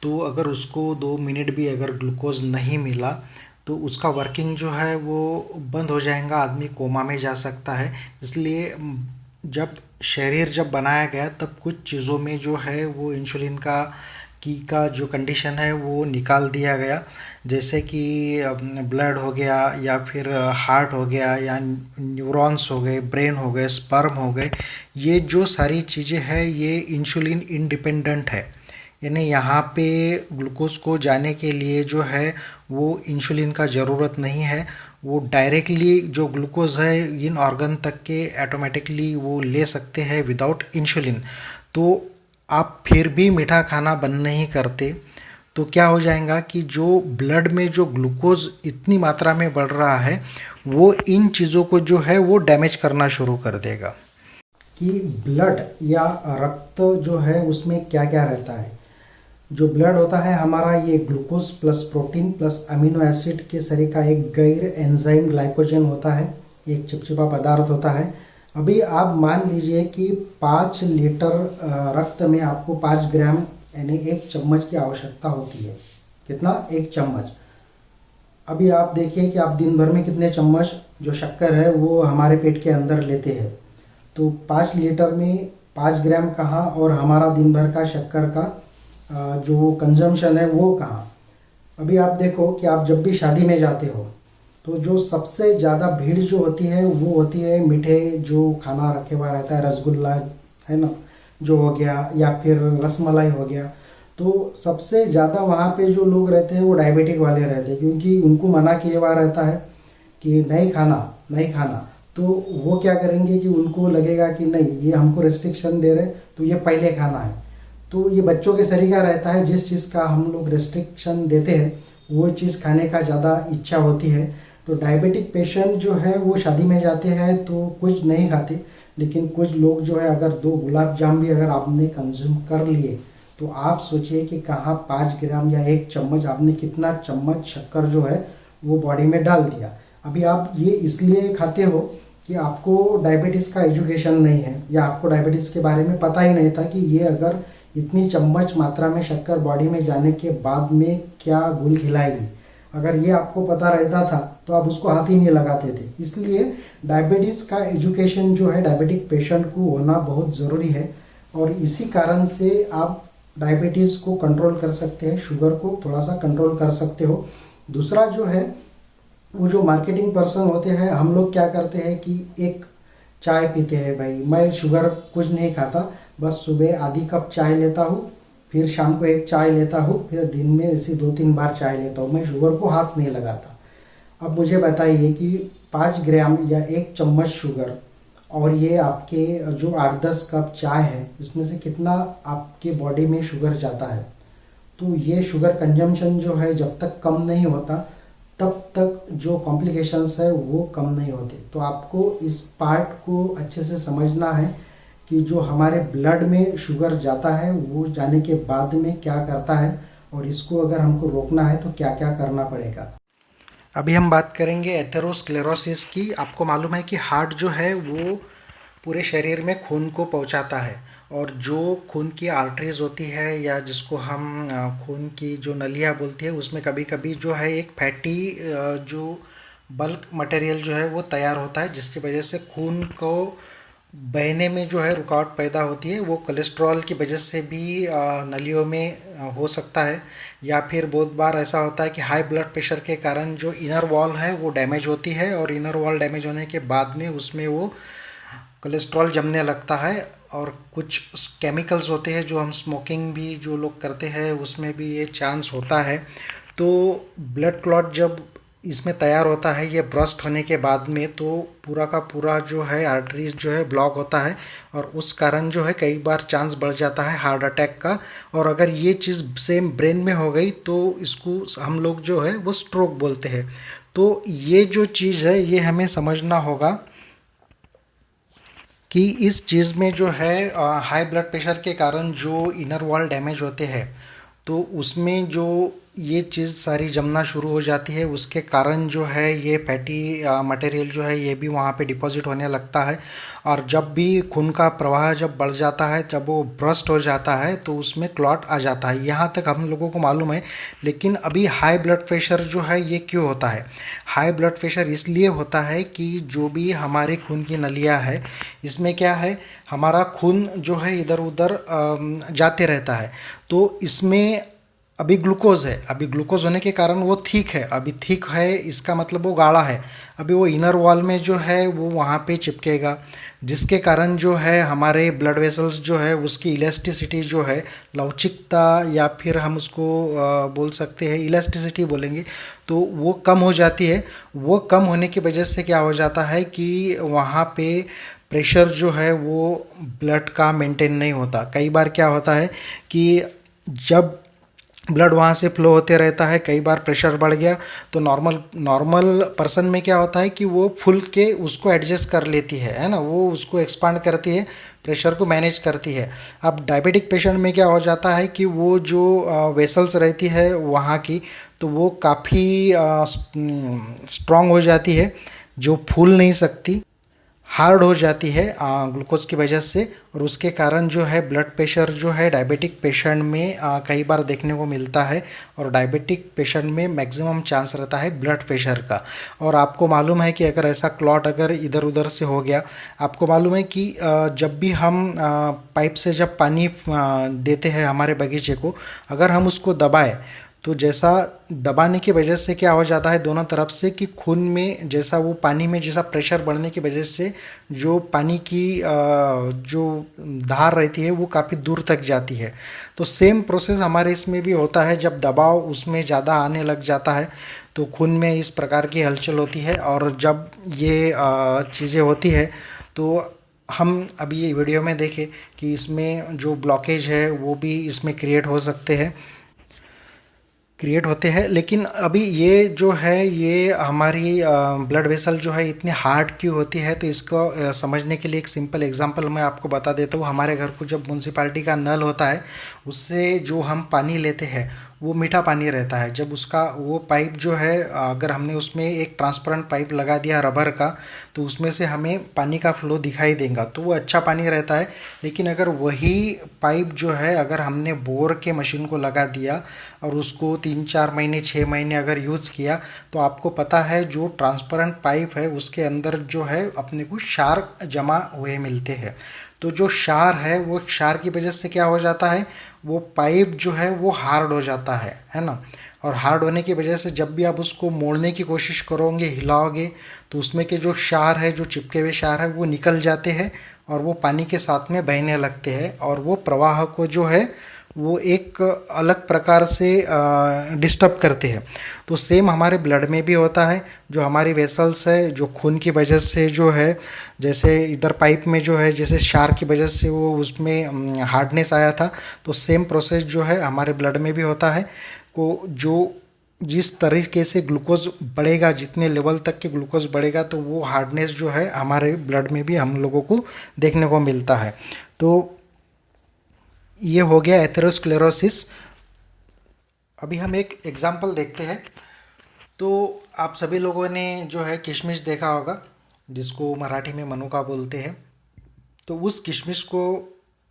तो अगर उसको 2 मिनट भी अगर ग्लूकोज नहीं मिला तो उसका वर्किंग जो है वो बंद हो जाएगा, आदमी कोमा में जा सकता है। इसलिए जब शरीर जब बनाया गया तब कुछ चीज़ों में जो है वो इंसुलिन का जो कंडीशन है वो निकाल दिया गया, जैसे कि ब्लड हो गया या फिर हार्ट हो गया या न्यूरॉन्स हो गए, ब्रेन हो गए, स्पर्म हो गए। ये जो सारी चीज़ें हैं ये इंसुलिन इंडिपेंडेंट है, यानी यहाँ पे ग्लूकोज को जाने के लिए जो है वो इंसुलिन का ज़रूरत नहीं है। वो डायरेक्टली जो ग्लूकोज है इन ऑर्गन तक के ऑटोमेटिकली वो ले सकते हैं विदाउट इंसुलिन। तो आप फिर भी मीठा खाना बंद नहीं करते तो क्या हो जाएगा कि जो ब्लड में जो ग्लूकोज इतनी मात्रा में बढ़ रहा है वो इन चीज़ों को जो है वो डैमेज करना शुरू कर देगा। कि ब्लड या रक्त जो है उसमें क्या क्या रहता है। जो ब्लड होता है हमारा, ये glucose plus protein plus amino acid के सरी का एक गैर एंजाइम ग्लाइकोजन होता है, एक चिपचिपा पदार्थ होता है। अभी आप मान लीजिए कि 5 लीटर रक्त में आपको 5 ग्राम यानी 1 चम्मच की आवश्यकता होती है। कितना? 1 चम्मच। अभी आप देखिए कि आप दिन भर में कितने चम्मच जो शक्कर है वो हमारे पेट के अंदर लेते हैं। तो 5 लीटर में 5 ग्राम कहाँ, और हमारा दिन भर का शक्कर का जो कंजम्पशन है वो कहाँ। अभी आप देखो कि आप जब भी शादी में जाते हो तो जो सबसे ज़्यादा भीड़ जो होती है वो होती है मीठे जो खाना रखे हुआ रहता है, रसगुल्ला है ना जो हो गया, या फिर रसमलाई हो गया। तो सबसे ज़्यादा वहाँ पे जो लोग रहते हैं वो डायबिटिक वाले रहते हैं, क्योंकि उनको मना किया हुआ रहता है कि नहीं खाना नहीं खाना। तो वो क्या करेंगे कि उनको लगेगा कि नहीं, ये हमको रेस्ट्रिक्शन दे रहे तो ये पहले खाना है। तो ये बच्चों के सरीका रहता है, जिस चीज़ का हम लोग रेस्ट्रिक्शन देते हैं वो चीज़ खाने का ज़्यादा इच्छा होती है। तो डायबिटिक पेशेंट जो है वो शादी में जाते हैं तो कुछ नहीं खाते, लेकिन कुछ लोग जो है अगर 2 गुलाब जाम भी अगर आपने कंज्यूम कर लिए तो आप सोचिए कि कहाँ 5 ग्राम या 1 चम्मच, आपने कितना चम्मच शक्कर जो है वो बॉडी में डाल दिया। अभी आप ये इसलिए खाते हो कि आपको डायबिटीज़ का एजुकेशन नहीं है, या आपको डायबिटीज़ के बारे में पता ही नहीं था कि ये अगर इतनी चम्मच मात्रा में शक्कर बॉडी में जाने के बाद में क्या गुल खिलाएगी। अगर ये आपको पता रहता था तो आप उसको हाथ ही नहीं लगाते थे। इसलिए डायबिटीज़ का एजुकेशन जो है डायबिटिक पेशेंट को होना बहुत ज़रूरी है, और इसी कारण से आप डायबिटीज़ को कंट्रोल कर सकते हैं, शुगर को थोड़ा सा कंट्रोल कर सकते हो। दूसरा जो है वो जो मार्केटिंग पर्सन होते हैं, हम लोग क्या करते हैं कि एक चाय पीते हैं। भाई मैं शुगर कुछ नहीं खाता, बस सुबह आधी कप चाय लेता हूँ, फिर शाम को एक चाय लेता हूँ, फिर दिन में ऐसे 2-3 बार चाय लेता हूँ, मैं शुगर को हाथ नहीं लगाता। अब मुझे बताइए कि 5 ग्राम या 1 चम्मच शुगर और ये आपके जो 8-10 कप चाय है इसमें से कितना आपके बॉडी में शुगर जाता है। तो ये शुगर कंजम्पशन जो है जब तक कम नहीं होता तब तक जो कॉम्प्लिकेशंस है वो कम नहीं होते। तो आपको इस पार्ट को अच्छे से समझना है कि जो हमारे ब्लड में शुगर जाता है वो जाने के बाद में क्या करता है, और इसको अगर हमको रोकना है तो क्या क्या करना पड़ेगा। अभी हम बात करेंगे एथेरोस्क्लेरोसिस की। आपको मालूम है कि हार्ट जो है वो पूरे शरीर में खून को पहुंचाता है, और जो खून की आर्टरीज होती है या जिसको हम खून की जो नलियाँ बोलती है उसमें कभी कभी जो है एक फैटी जो बल्क मटेरियल जो है वो तैयार होता है, जिसकी वजह से खून को बहने में जो है रुकावट पैदा होती है। वो कोलेस्ट्रॉल की वजह से भी नलियों में हो सकता है, या फिर बहुत बार ऐसा होता है कि हाई ब्लड प्रेशर के कारण जो इनर वॉल है वो डैमेज होती है, और इनर वॉल डैमेज होने के बाद में उसमें वो कोलेस्ट्रॉल जमने लगता है। और कुछ केमिकल्स होते हैं जो हम स्मोकिंग भी जो लोग करते हैं उसमें भी ये चांस होता है। तो ब्लड क्लॉट जब इसमें तैयार होता है, ये ब्रस्ट होने के बाद में तो पूरा का पूरा जो है आर्टरीज जो है ब्लॉक होता है, और उस कारण जो है कई बार चांस बढ़ जाता है हार्ट अटैक का। और अगर ये चीज़ सेम ब्रेन में हो गई तो इसको हम लोग जो है वो स्ट्रोक बोलते हैं। तो ये जो चीज़ है ये हमें समझना होगा कि इस चीज़ में जो है हाई ब्लड प्रेशर के कारण जो इनर वॉल डैमेज होते हैं, तो उसमें जो ये चीज़ सारी जमना शुरू हो जाती है, उसके कारण जो है ये फैटी मटेरियल जो है ये भी वहाँ पे डिपॉजिट होने लगता है। और जब भी खून का प्रवाह जब बढ़ जाता है, जब वो ब्रस्ट हो जाता है तो उसमें क्लॉट आ जाता है। यहाँ तक हम लोगों को मालूम है। लेकिन अभी हाई ब्लड प्रेशर जो है ये क्यों होता है? हाई ब्लड प्रेशर इसलिए होता है कि जो भी हमारे खून की नलियाँ है, इसमें क्या है, हमारा खून जो है इधर उधर जाते रहता है। तो इसमें अभी ग्लूकोज है, अभी ग्लूकोज होने के कारण वो थिक है, अभी थिक है इसका मतलब वो गाढ़ा है। अभी वो इनर वॉल में जो है वो वहाँ पे चिपकेगा, जिसके कारण जो है हमारे ब्लड वेसल्स जो है उसकी इलास्टिसिटी जो है, लवचिकता, या फिर हम उसको बोल सकते हैं इलास्टिसिटी बोलेंगे, तो वो कम हो जाती है। वो कम होने की वजह से क्या हो जाता है कि वहाँ पे प्रेशर जो है वो ब्लड का मेंटेन नहीं होता। कई बार क्या होता है कि जब ब्लड वहाँ से फ्लो होते रहता है, कई बार प्रेशर बढ़ गया तो नॉर्मल नॉर्मल पर्सन में क्या होता है कि वो फुल के उसको एडजस्ट कर लेती है ना, वो उसको एक्सपांड करती है, प्रेशर को मैनेज करती है। अब डायबिटिक पेशेंट में क्या हो जाता है कि वो जो वेसल्स रहती है वहाँ की, तो वो काफ़ी स्ट्रॉन्ग हो जाती है, जो फूल नहीं सकती, हार्ड हो जाती है ग्लूकोज की वजह से। और उसके कारण जो है ब्लड प्रेशर जो है डायबिटिक पेशेंट में कई बार देखने को मिलता है। और डायबिटिक पेशेंट में मैक्सिमम चांस रहता है ब्लड प्रेशर का। और आपको मालूम है कि अगर ऐसा क्लॉट अगर इधर उधर से हो गया, आपको मालूम है कि जब भी हम पाइप से जब पानी देते हैं हमारे बगीचे को, अगर हम उसको दबाएं तो जैसा दबाने की वजह से क्या हो जाता है दोनों तरफ से कि खून में जैसा वो पानी में जैसा प्रेशर बढ़ने की वजह से जो पानी की जो धार रहती है वो काफ़ी दूर तक जाती है। तो सेम प्रोसेस हमारे इसमें भी होता है, जब दबाव उसमें ज़्यादा आने लग जाता है तो खून में इस प्रकार की हलचल होती है। और जब ये चीज़ें होती है तो हम अभी ये वीडियो में देखें कि इसमें जो ब्लॉकेज है वो भी इसमें क्रिएट हो सकते हैं, क्रिएट होते हैं। लेकिन अभी ये जो है ये हमारी ब्लड वेसल जो है इतनी हार्ड क्यों होती है, तो इसको समझने के लिए एक सिंपल एग्जांपल मैं आपको बता देता हूँ। हमारे घर को जब म्यूनसिपाल्टी का नल होता है, उससे जो हम पानी लेते हैं वो मीठा पानी रहता है। जब उसका वो पाइप जो है अगर हमने उसमें एक ट्रांसपेरेंट पाइप लगा दिया रबर का, तो उसमें से हमें पानी का फ्लो दिखाई देगा, तो वो अच्छा पानी रहता है। लेकिन अगर वही पाइप जो है अगर हमने बोर के मशीन को लगा दिया और उसको 3-4 महीने 6 महीने अगर यूज़ किया, तो आपको पता है जो ट्रांसपेरेंट पाइप है उसके अंदर जो है अपने को क्षार जमा हुए मिलते हैं। तो जो क्षार है वो क्षार की वजह से क्या हो जाता है, वो पाइप जो है वो हार्ड हो जाता है ना। और हार्ड होने की वजह से जब भी आप उसको मोड़ने की कोशिश करोगे, हिलाओगे, तो उसमें के जो क्षार है, जो चिपके हुए क्षार है, वो निकल जाते हैं और वो पानी के साथ में बहने लगते हैं और वो प्रवाह को जो है वो एक अलग प्रकार से डिस्टर्ब करते हैं। तो सेम हमारे ब्लड में भी होता है, जो हमारी वेसल्स है जो खून की वजह से जो है, जैसे इधर पाइप में जो है जैसे क्षार की वजह से वो उसमें हार्डनेस आया था, तो सेम प्रोसेस जो है हमारे ब्लड में भी होता है। को जो जिस तरीके से ग्लूकोज बढ़ेगा, जितने लेवल तक के ग्लूकोज बढ़ेगा, तो वो हार्डनेस जो है हमारे ब्लड में भी हम लोगों को देखने को मिलता है। तो ये हो गया एथेरोस्क्लेरोसिस। अभी हम एक एग्जांपल देखते हैं। तो आप सभी लोगों ने जो है किशमिश देखा होगा, जिसको मराठी में मनुका बोलते हैं। तो उस किशमिश को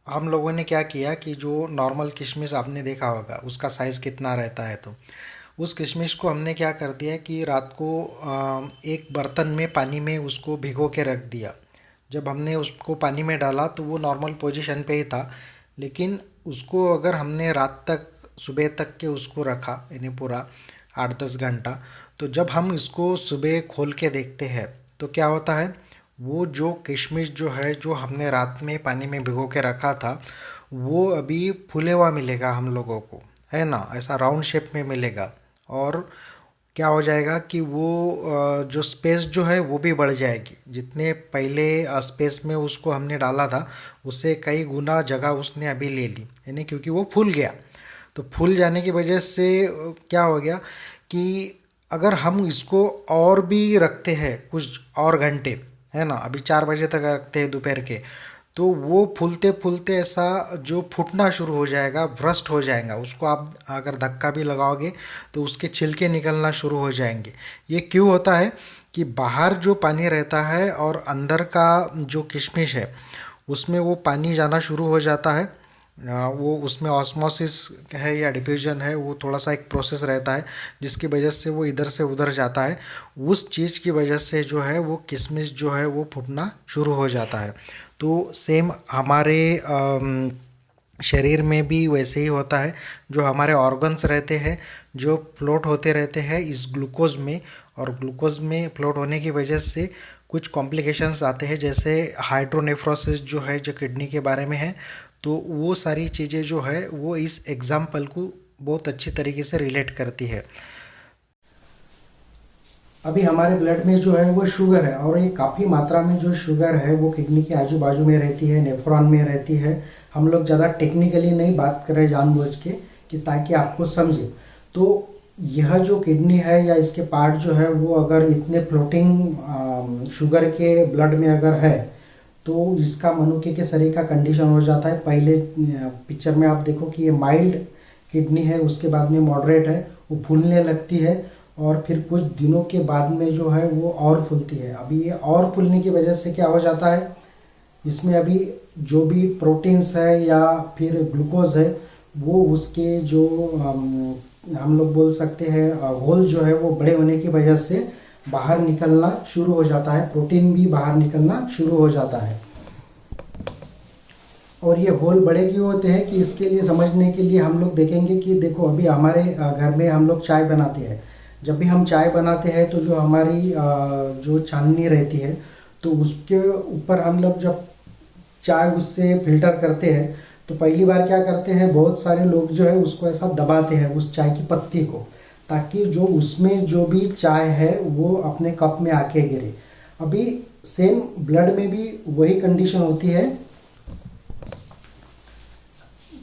हम लोगों ने क्या किया कि जो नॉर्मल किशमिश आपने देखा होगा उसका साइज़ कितना रहता है, तो उस किशमिश को हमने क्या कर दिया कि रात को एक बर्तन में पानी में उसको भिगो के रख दिया। जब हमने उसको पानी में डाला तो वो नॉर्मल पोजीशन पे ही था, लेकिन उसको अगर हमने रात तक सुबह तक के उसको रखा, यानी पूरा 8-10 घंटा, तो जब हम इसको सुबह खोल के देखते हैं तो क्या होता है, वो जो किशमिश जो है जो हमने रात में पानी में भिगो के रखा था वो अभी फूले हुआ मिलेगा हम लोगों को, है ना, ऐसा राउंड शेप में मिलेगा। और क्या हो जाएगा कि वो जो स्पेस जो है वो भी बढ़ जाएगी। जितने पहले स्पेस में उसको हमने डाला था उससे कई गुना जगह उसने अभी ले ली, यानी क्योंकि वो फूल गया। तो फूल जाने की वजह से क्या हो गया कि अगर हम इसको और भी रखते हैं कुछ और घंटे, है ना, अभी 4 बजे तक रखते हैं दोपहर के, तो वो फूलते फूलते ऐसा जो फूटना शुरू हो जाएगा, ब्रस्ट हो जाएगा। उसको आप अगर धक्का भी लगाओगे तो उसके छिलके निकलना शुरू हो जाएंगे। ये क्यों होता है कि बाहर जो पानी रहता है और अंदर का जो किशमिश है उसमें वो पानी जाना शुरू हो जाता है। वो उसमें ऑस्मोसिस है या डिफ्यूजन है, वो थोड़ा सा एक प्रोसेस रहता है जिसकी वजह से वो इधर से उधर जाता है। उस चीज़ की वजह से जो है वो किशमिश जो है वो फूटना शुरू हो जाता है। तो सेम हमारे शरीर में भी वैसे ही होता है। जो हमारे ऑर्गन्स रहते हैं जो फ्लोट होते रहते हैं इस ग्लूकोज में, और ग्लूकोज में फ्लोट होने की वजह से कुछ कॉम्प्लिकेशंस आते हैं, जैसे हाइड्रोनेफ्रोसिस जो है, जो किडनी के बारे में है। तो वो सारी चीज़ें जो है वो इस एग्जाम्पल को बहुत अच्छी तरीके से रिलेट करती है। अभी हमारे ब्लड में जो है वो शुगर है, और ये काफ़ी मात्रा में जो शुगर है वो किडनी के आजू बाजू में रहती है, नेफ्रॉन में रहती है। हम लोग ज़्यादा टेक्निकली नहीं बात कर रहे जानबूझ के, कि ताकि आपको समझे। तो यह जो किडनी है या इसके पार्ट जो है वो अगर इतने फ्लोटिंग शुगर के ब्लड में अगर है तो इसका मनुष्य के शरीर का कंडीशन हो जाता है। पहले पिक्चर में आप देखो कि ये माइल्ड किडनी है, उसके बाद में मॉडरेट है, वो फूलने लगती है, और फिर कुछ दिनों के बाद में जो है वो और फूलती है। अभी ये और फूलने की वजह से क्या हो जाता है, इसमें अभी जो भी प्रोटीन्स है या फिर ग्लूकोज है वो उसके जो हम लोग बोल सकते हैं होल जो है वो बड़े होने की वजह से बाहर निकलना शुरू हो जाता है, प्रोटीन भी बाहर निकलना शुरू हो जाता है। और ये होल बड़े क्यों होते हैं कि इसके लिए समझने के लिए हम लोग देखेंगे कि देखो अभी हमारे घर में हम लोग चाय बनाते हैं। जब भी हम चाय बनाते हैं तो जो हमारी जो छाननी रहती है तो उसके ऊपर हम लोग जब चाय उससे फिल्टर करते हैं तो पहली बार क्या करते हैं, बहुत सारे लोग जो है उसको ऐसा दबाते हैं उस चाय की पत्ती को, ताकि जो उसमें जो भी चाय है वो अपने कप में आके गिरे। अभी सेम ब्लड में भी वही कंडीशन होती है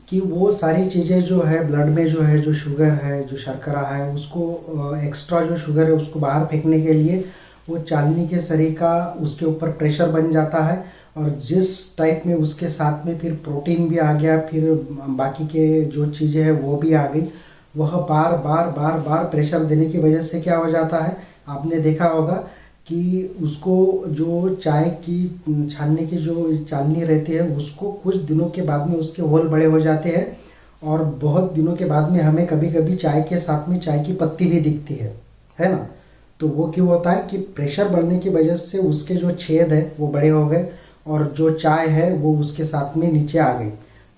कि वो सारी चीज़ें जो है ब्लड में जो है, जो शुगर है, जो शर्करा है, उसको एक्स्ट्रा जो शुगर है उसको बाहर फेंकने के लिए वो चालनी के शरीर का उसके ऊपर प्रेशर बन जाता है। और जिस टाइप में उसके साथ में फिर प्रोटीन भी आ गया, फिर बाकी के जो चीज़ें हैं वो भी आ गई, वह बार बार बार बार प्रेशर देने की वजह से क्या हो जाता है, आपने देखा होगा कि उसको जो चाय की छानने की जो चालनी रहती है उसको कुछ दिनों के बाद में उसके होल बड़े हो जाते हैं, और बहुत दिनों के बाद में हमें कभी कभी चाय के साथ में चाय की पत्ती भी दिखती है ना। तो वो क्यों होता है कि प्रेशर बढ़ने की वजह से उसके जो छेद है वो बड़े हो गए, और जो चाय है वो उसके साथ में नीचे आ गई।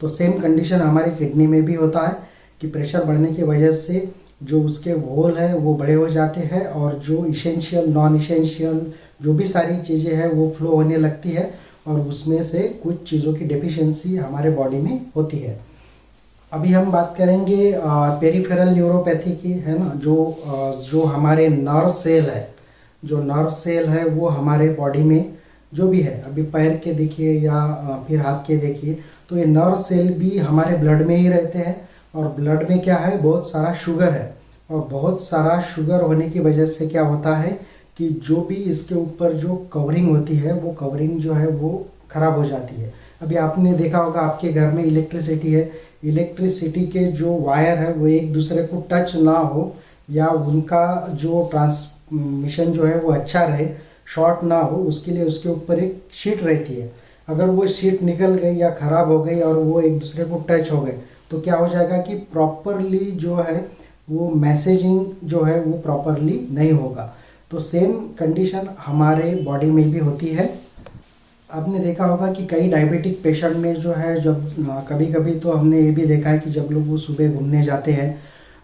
तो सेम कंडीशन हमारी किडनी में भी होता है कि प्रेशर बढ़ने की वजह से जो उसके होल है वो बड़े हो जाते हैं, और जो इसेंशियल नॉन इसेंशियल जो भी सारी चीज़ें हैं वो फ्लो होने लगती है, और उसमें से कुछ चीज़ों की डेफिशिएंसी हमारे बॉडी में होती है। अभी हम बात करेंगे पेरिफेरल न्यूरोपैथी की, है ना। जो हमारे नर्व सेल है, जो नर्व सेल है वो हमारे बॉडी में जो भी है, अभी पैर के देखिए या फिर हाथ के देखिए, तो ये नर्व सेल भी हमारे ब्लड में ही रहते हैं। और ब्लड में क्या है, बहुत सारा शुगर है, और बहुत सारा शुगर होने की वजह से क्या होता है कि जो भी इसके ऊपर जो कवरिंग होती है वो कवरिंग जो है वो खराब हो जाती है। अभी आपने देखा होगा आपके घर में इलेक्ट्रिसिटी है, इलेक्ट्रिसिटी के जो वायर है वो एक दूसरे को टच ना हो, या उनका जो ट्रांसमिशन जो है वो अच्छा रहे, शॉर्ट ना हो, उसके लिए उसके ऊपर एक शीट रहती है। अगर वो शीट निकल गई या ख़राब हो गई और वो एक दूसरे को टच हो गए तो क्या हो जाएगा कि प्रॉपरली जो है वो मैसेजिंग जो है वो प्रॉपरली नहीं होगा। तो सेम कंडीशन हमारे बॉडी में भी होती है। आपने देखा होगा कि कई डायबिटिक पेशेंट में जो है, जब कभी कभी तो हमने ये भी देखा है कि जब लोग वो सुबह घूमने जाते हैं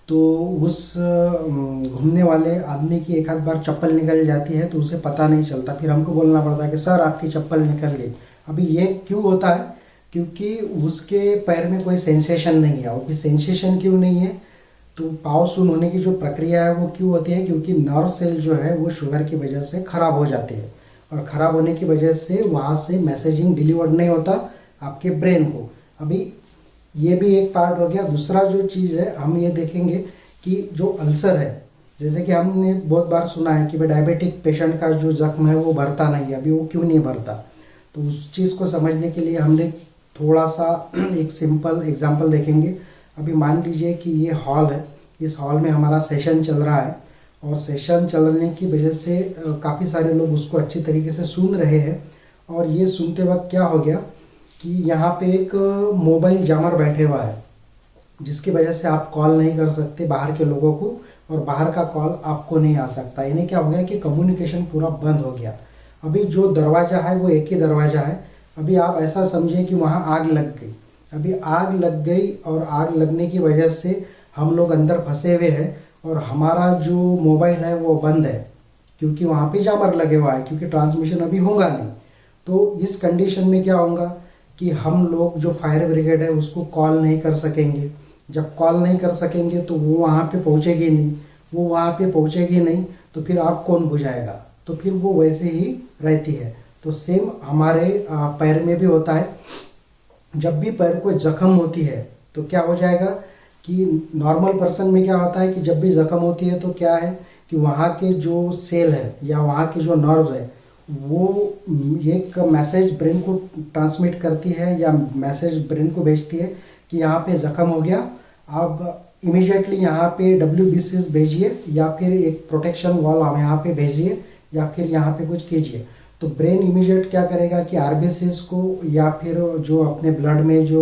तो उस घूमने वाले आदमी की एक आध बार चप्पल निकल जाती है तो उसे पता नहीं चलता, फिर हमको बोलना पड़ता है कि सर आपकी चप्पल निकल गई। अभी ये क्यों होता है, क्योंकि उसके पैर में कोई सेंसेशन नहीं है। अभी सेंसेशन क्यों नहीं है, तो पाव सुन होने की जो प्रक्रिया है वो क्यों होती है, क्योंकि नर्व सेल जो है वो शुगर की वजह से ख़राब हो जाते हैं और ख़राब होने की वजह से वहाँ से मैसेजिंग डिलीवर्ड नहीं होता आपके ब्रेन को। अभी ये भी एक पार्ट हो गया। दूसरा जो चीज़ है हम ये देखेंगे कि जो अल्सर है, जैसे कि हमने बहुत बार सुना है कि भाई डायबिटिक पेशेंट का जो जख्म है वो भरता नहीं है, अभी वो क्यों नहीं भरता, तो उस चीज़ को समझने के लिए हमने थोड़ा सा एक सिंपल एग्जांपल देखेंगे। अभी मान लीजिए कि ये हॉल है, इस हॉल में हमारा सेशन चल रहा है और सेशन चलने की वजह से काफ़ी सारे लोग उसको अच्छी तरीके से सुन रहे हैं। और ये सुनते वक्त क्या हो गया कि यहाँ पे एक मोबाइल जामर बैठे हुआ है, जिसकी वजह से आप कॉल नहीं कर सकते बाहर के लोगों को और बाहर का कॉल आपको नहीं आ सकता। इन्हें क्या हो गया कि कम्युनिकेशन पूरा बंद हो गया। अभी जो दरवाज़ा है वो एक ही दरवाज़ा है। अभी आप ऐसा समझिए कि वहाँ आग लग गई। अभी आग लग गई और आग लगने की वजह से हम लोग अंदर फंसे हुए हैं और हमारा जो मोबाइल है वो बंद है, क्योंकि वहाँ पे जामर लगे हुआ है, क्योंकि ट्रांसमिशन अभी होगा नहीं। तो इस कंडीशन में क्या होगा कि हम लोग जो फायर ब्रिगेड है उसको कॉल नहीं कर सकेंगे। जब कॉल नहीं कर सकेंगे तो वो वहाँ पे पहुँचेगी नहीं, वो वहाँ पे पहुँचेगी नहीं तो फिर आग कौन बुझाएगा, तो फिर वो वैसे ही रहती है। तो सेम हमारे पैर में भी होता है। जब भी पैर को जख्म होती है तो क्या हो जाएगा कि नॉर्मल पर्सन में क्या होता है कि जब भी जख्म होती है तो क्या है कि वहाँ के जो सेल है या वहाँ के जो नर्व है वो एक मैसेज ब्रेन को ट्रांसमिट करती है या मैसेज ब्रेन को भेजती है कि यहाँ पे जख्म हो गया, अब इमीडिएटली यहाँ पे WBCs भेजिए या फिर एक प्रोटेक्शन वॉल हम यहाँ पे भेजिए या फिर यहाँ पे कुछ कीजिए। तो ब्रेन इमीडिएट क्या करेगा कि RBCs को या फिर जो अपने ब्लड में जो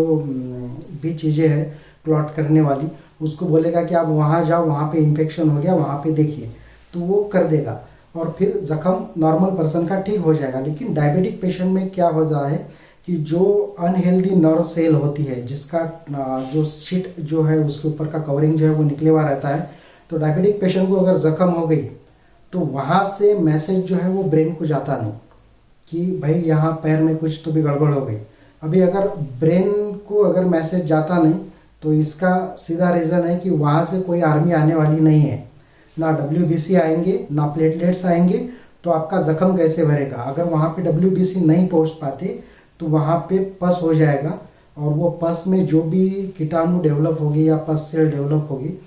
भी चीज़ें हैं क्लॉट करने वाली, उसको बोलेगा कि आप वहाँ जाओ, वहाँ पे इन्फेक्शन हो गया, वहाँ पे देखिए, तो वो कर देगा और फिर जख्म नॉर्मल पर्सन का ठीक हो जाएगा। लेकिन डायबिटिक पेशेंट में क्या हो रहा है कि जो अनहेल्दी नर्व सेल होती है, जिसका जो शीट जो है उसके ऊपर का कवरिंग जो है वो निकले हुआ रहता है, तो डायबिटिक पेशेंट को अगर जख्म हो गई तो वहाँ से मैसेज जो है वो ब्रेन को जाता नहीं कि भाई यहाँ पैर में कुछ तो भी गड़बड़ हो गई। अभी अगर ब्रेन को अगर मैसेज जाता नहीं तो इसका सीधा रीज़न है कि वहाँ से कोई आर्मी आने वाली नहीं है, ना WBC आएंगे ना प्लेटलेट्स आएंगे, तो आपका जख्म कैसे भरेगा। अगर वहाँ पे WBC नहीं पहुँच पाते तो वहाँ पे पस हो जाएगा और वो पस में जो भी कीटाणु डेवलप होगी या पस सेल डेवलप होगी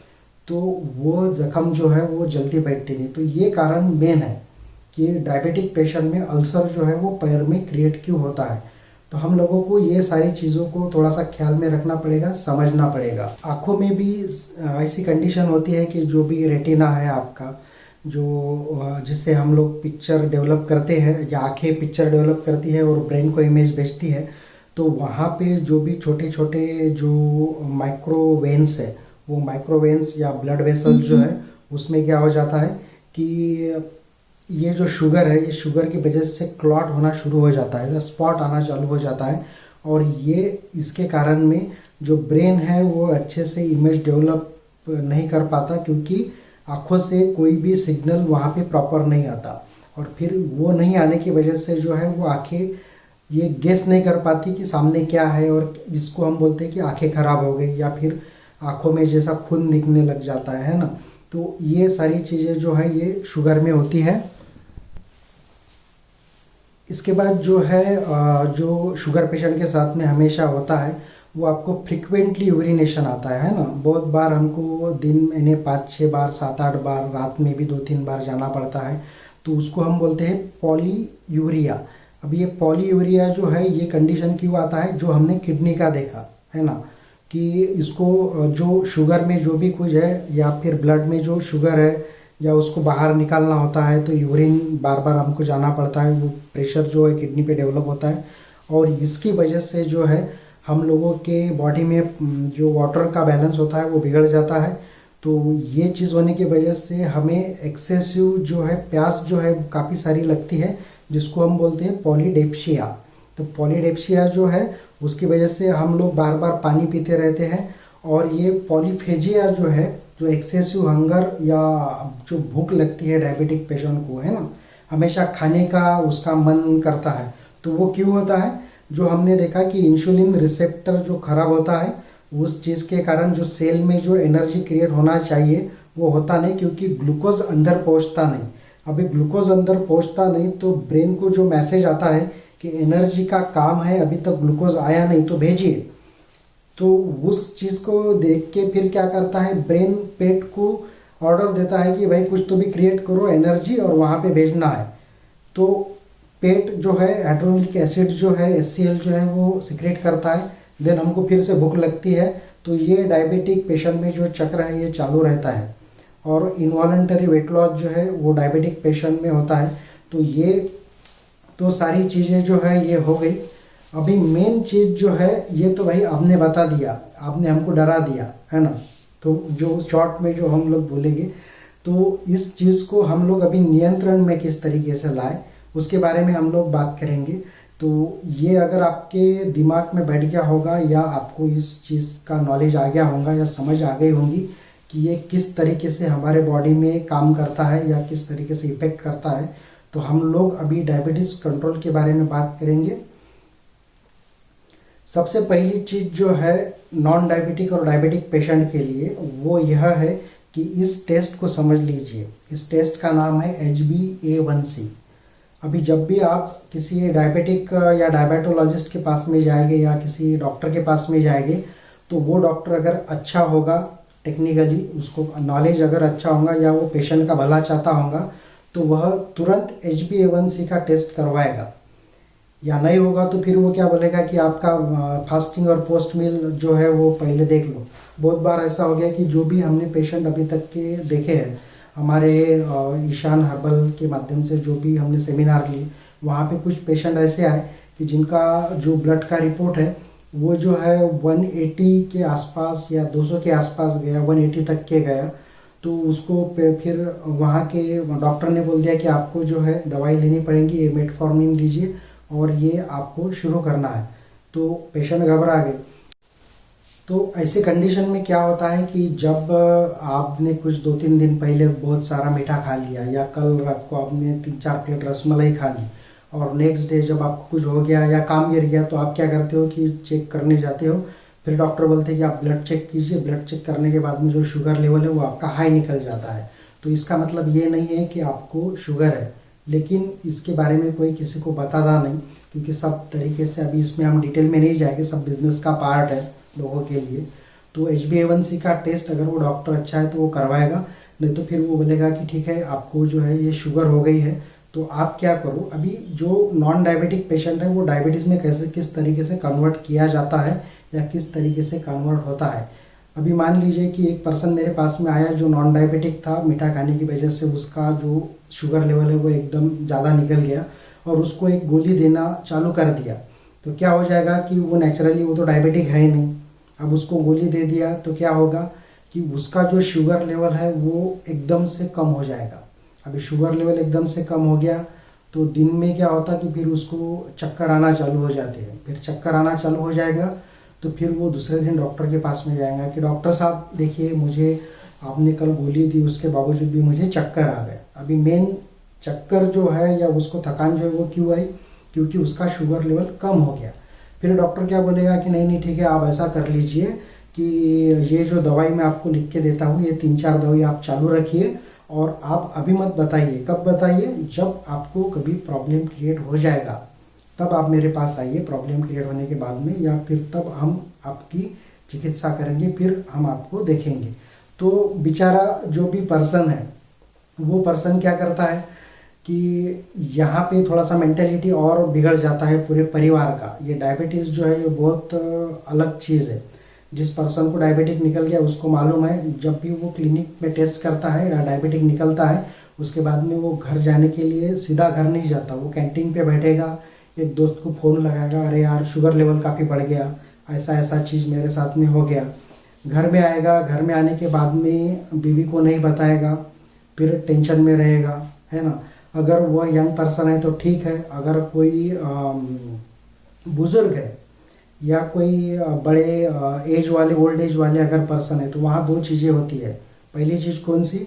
तो वो जख्म जो है वो जल्दी बैठती नहीं। तो ये कारण मेन है कि डायबिटिक पेशेंट में अल्सर जो है वो पैर में क्रिएट क्यों होता है। तो हम लोगों को ये सारी चीज़ों को थोड़ा सा ख्याल में रखना पड़ेगा, समझना पड़ेगा। आँखों में भी ऐसी कंडीशन होती है कि जो भी रेटिना है आपका, जो जिससे हम लोग पिक्चर डेवलप करते हैं या आँखें पिक्चर डेवलप करती है और ब्रेन को इमेज भेजती है, तो वहाँ पे जो भी छोटे छोटे जो माइक्रोवेन्स है, वो माइक्रोवेन्स या ब्लड वेसल जो है उसमें क्या हो जाता है कि ये जो शुगर है, ये शुगर की वजह से क्लॉट होना शुरू हो जाता है, स्पॉट आना चालू हो जाता है और ये इसके कारण में जो ब्रेन है वो अच्छे से इमेज डेवलप नहीं कर पाता, क्योंकि आँखों से कोई भी सिग्नल वहाँ पे प्रॉपर नहीं आता और फिर वो नहीं आने की वजह से जो है वो आँखें ये गेस नहीं कर पाती कि सामने क्या है, और इसको हम बोलते हैं कि आँखें खराब हो गई या फिर आँखों में जैसा खून दिखने लग जाता है ना। तो ये सारी चीज़ें जो है ये शुगर में होती है। इसके बाद जो है जो शुगर पेशेंट के साथ में हमेशा होता है वो आपको फ्रिक्वेंटली यूरिनेशन आता है ना। बहुत बार हमको दिन में 5-6 बार 7-8 बार, रात में भी 2-3 बार जाना पड़ता है, तो उसको हम बोलते हैं पॉलीयूरिया। अब ये पॉलीयूरिया जो है ये कंडीशन क्यों आता है, जो हमने किडनी का देखा है ना कि इसको जो शुगर में जो भी कुछ है या फिर ब्लड में जो शुगर है या उसको बाहर निकालना होता है तो यूरिन बार बार हमको जाना पड़ता है, वो प्रेशर जो है किडनी पे डेवलप होता है और इसकी वजह से जो है हम लोगों के बॉडी में जो वाटर का बैलेंस होता है वो बिगड़ जाता है। तो ये चीज़ होने की वजह से हमें एक्सेसिव जो है प्यास जो है काफ़ी सारी लगती है, जिसको हम बोलते हैं पॉलीडेप्सिया। तो पॉलीडेप्सिया जो है उसकी वजह से हम लोग बार बार पानी पीते रहते हैं और ये पॉलीफेजिया जो है, जो एक्सेसिव हंगर या जो भूख लगती है डायबिटिक पेशेंट को है ना, हमेशा खाने का उसका मन करता है, तो वो क्यों होता है, जो हमने देखा कि इंसुलिन रिसेप्टर जो खराब होता है उस चीज़ के कारण जो सेल में जो एनर्जी क्रिएट होना चाहिए वो होता नहीं, क्योंकि ग्लूकोज अंदर पहुंचता नहीं। अभी ग्लूकोज अंदर पहुंचता नहीं तो ब्रेन को जो मैसेज आता है कि एनर्जी का काम है, अभी तक ग्लूकोज आया नहीं तो भेजिए। तो उस चीज़ को देख के फिर क्या करता है, ब्रेन पेट को ऑर्डर देता है कि भाई कुछ तो भी क्रिएट करो एनर्जी और वहाँ पे भेजना है। तो पेट जो है हाइड्रोक्लोरिक एसिड जो है HCl जो है वो सिक्रेट करता है, देन हमको फिर से भूख लगती है। तो ये डायबिटिक पेशेंट में जो चक्र है ये चालू रहता है। और इनवॉलेंटरी वेट लॉस जो है वो डायबिटिक पेशेंट में होता है। तो ये तो सारी चीज़ें जो है ये हो गई। अभी मेन चीज़ जो है ये तो भाई आपने बता दिया, आपने हमको डरा दिया है ना। तो जो शॉर्ट में जो हम लोग बोलेंगे, तो इस चीज़ को हम लोग अभी नियंत्रण में किस तरीके से लाए उसके बारे में हम लोग बात करेंगे। तो ये अगर आपके दिमाग में बैठ गया होगा या आपको इस चीज़ का नॉलेज आ गया होगा या समझ आ गई होगी कि ये किस तरीके से हमारे बॉडी में काम करता है या किस तरीके से इफेक्ट करता है, तो हम लोग अभी डायबिटीज़ कंट्रोल के बारे में बात करेंगे। सबसे पहली चीज़ जो है नॉन डायबिटिक और डायबिटिक पेशेंट के लिए वो यह है कि इस टेस्ट को समझ लीजिए। इस टेस्ट का नाम है HbA1c। अभी जब भी आप किसी डायबिटिक या डायबिटोलॉजिस्ट के पास में जाएंगे या किसी डॉक्टर के पास में जाएंगे, तो वो डॉक्टर अगर अच्छा होगा टेक्निकली, उसको नॉलेज अगर अच्छा होगा या वो पेशेंट का भला चाहता होगा, तो वह तुरंत HbA1c का टेस्ट करवाएगा। या नहीं होगा तो फिर वो क्या बोलेगा कि आपका फास्टिंग और पोस्ट मील जो है वो पहले देख लो। बहुत बार ऐसा हो गया कि जो भी हमने पेशेंट अभी तक के देखे हैं हमारे ईशान हर्बल के माध्यम से, जो भी हमने सेमिनार लिए, वहाँ पे कुछ पेशेंट ऐसे आए कि जिनका जो ब्लड का रिपोर्ट है वो जो है 180 के आसपास या 200 के आसपास गया, 180 तक के गया। तो उसको फिर वहाँ के डॉक्टर ने बोल दिया कि आपको जो है दवाई लेनी पड़ेगी, ये मेटफॉर्मिन लीजिए और ये आपको शुरू करना है। तो पेशेंट घबरा गए। तो ऐसे कंडीशन में क्या होता है कि जब आपने कुछ 2-3 दिन पहले बहुत सारा मीठा खा लिया या कल रात को आपने 3-4 प्लेट रसमलाई खा ली और नेक्स्ट डे जब आपको कुछ हो गया या काम गिर गया, तो आप क्या करते हो कि चेक करने जाते हो। फिर डॉक्टर बोलते हैं कि आप ब्लड चेक कीजिए। ब्लड चेक करने के बाद में जो शुगर लेवल है वो आपका हाई निकल जाता है। तो इसका मतलब ये नहीं है कि आपको शुगर है, लेकिन इसके बारे में कोई किसी को बताता नहीं, क्योंकि सब तरीके से अभी इसमें हम डिटेल में नहीं जाएंगे, सब बिजनेस का पार्ट है लोगों के लिए। तो HbA1c का टेस्ट अगर वो डॉक्टर अच्छा है तो वो करवाएगा, नहीं तो फिर वो बोलेगा कि ठीक है आपको जो है ये शुगर हो गई है। तो आप क्या करो, अभी जो नॉन डायबिटिक पेशेंट है वो डायबिटीज़ में कैसे किस तरीके से कन्वर्ट किया जाता है या किस तरीके से कन्वर्ट होता है। अभी मान लीजिए कि एक पर्सन मेरे पास में आया जो नॉन डायबिटिक था, मीठा खाने की वजह से उसका जो शुगर लेवल है वो एकदम ज़्यादा निकल गया और उसको एक गोली देना चालू कर दिया। तो क्या हो जाएगा कि वो नेचुरली, वो तो डायबिटिक है ही नहीं, अब उसको गोली दे दिया तो क्या होगा कि उसका जो शुगर लेवल है वो एकदम से कम हो जाएगा। अभी शुगर लेवल एकदम से कम हो गया तो दिन में क्या होता कि फिर उसको चक्कर आना चालू हो जाते हैं। फिर चक्कर आना चालू हो जाएगा तो फिर वो दूसरे दिन डॉक्टर के पास में जाएगा कि डॉक्टर साहब देखिए, मुझे आपने कल गोली दी, उसके बावजूद भी मुझे चक्कर आ गए। अभी मेन चक्कर जो है या उसको थकान जो है वो क्यों आई, क्योंकि उसका शुगर लेवल कम हो गया। फिर डॉक्टर क्या बोलेगा कि नहीं नहीं ठीक है, आप ऐसा कर लीजिए कि ये जो दवाई मैं आपको लिख के देता हूँ, ये 3-4 दवाई आप चालू रखिए और आप अभी मत बताइए। कब बताइए, जब आपको कभी प्रॉब्लम क्रिएट हो जाएगा तब आप मेरे पास आइए, प्रॉब्लम क्रिएट होने के बाद में, या फिर तब हम आपकी चिकित्सा करेंगे, फिर हम आपको देखेंगे। तो बेचारा जो भी पर्सन है वो पर्सन क्या करता है कि यहाँ पे थोड़ा सा मेंटेलिटी और बिगड़ जाता है पूरे परिवार का। ये डायबिटीज़ जो है ये बहुत अलग चीज़ है। जिस पर्सन को डायबिटिक निकल गया उसको मालूम है, जब भी वो क्लिनिक में टेस्ट करता है या डायबिटिक निकलता है, उसके बाद में वो घर जाने के लिए सीधा घर नहीं जाता, वो कैंटीन पे बैठेगा, एक दोस्त को फ़ोन लगाएगा, अरे यार शुगर लेवल काफ़ी बढ़ गया, ऐसा ऐसा चीज़ मेरे साथ में हो गया। घर में आएगा, घर में आने के बाद में बीवी को नहीं बताएगा, फिर टेंशन में रहेगा, है ना। अगर वह यंग पर्सन है तो ठीक है, अगर कोई बुज़ुर्ग है या कोई बड़े एज वाले, ओल्ड एज वाले अगर पर्सन है, तो वहाँ 2 चीज़ें होती है। पहली चीज़ कौन सी,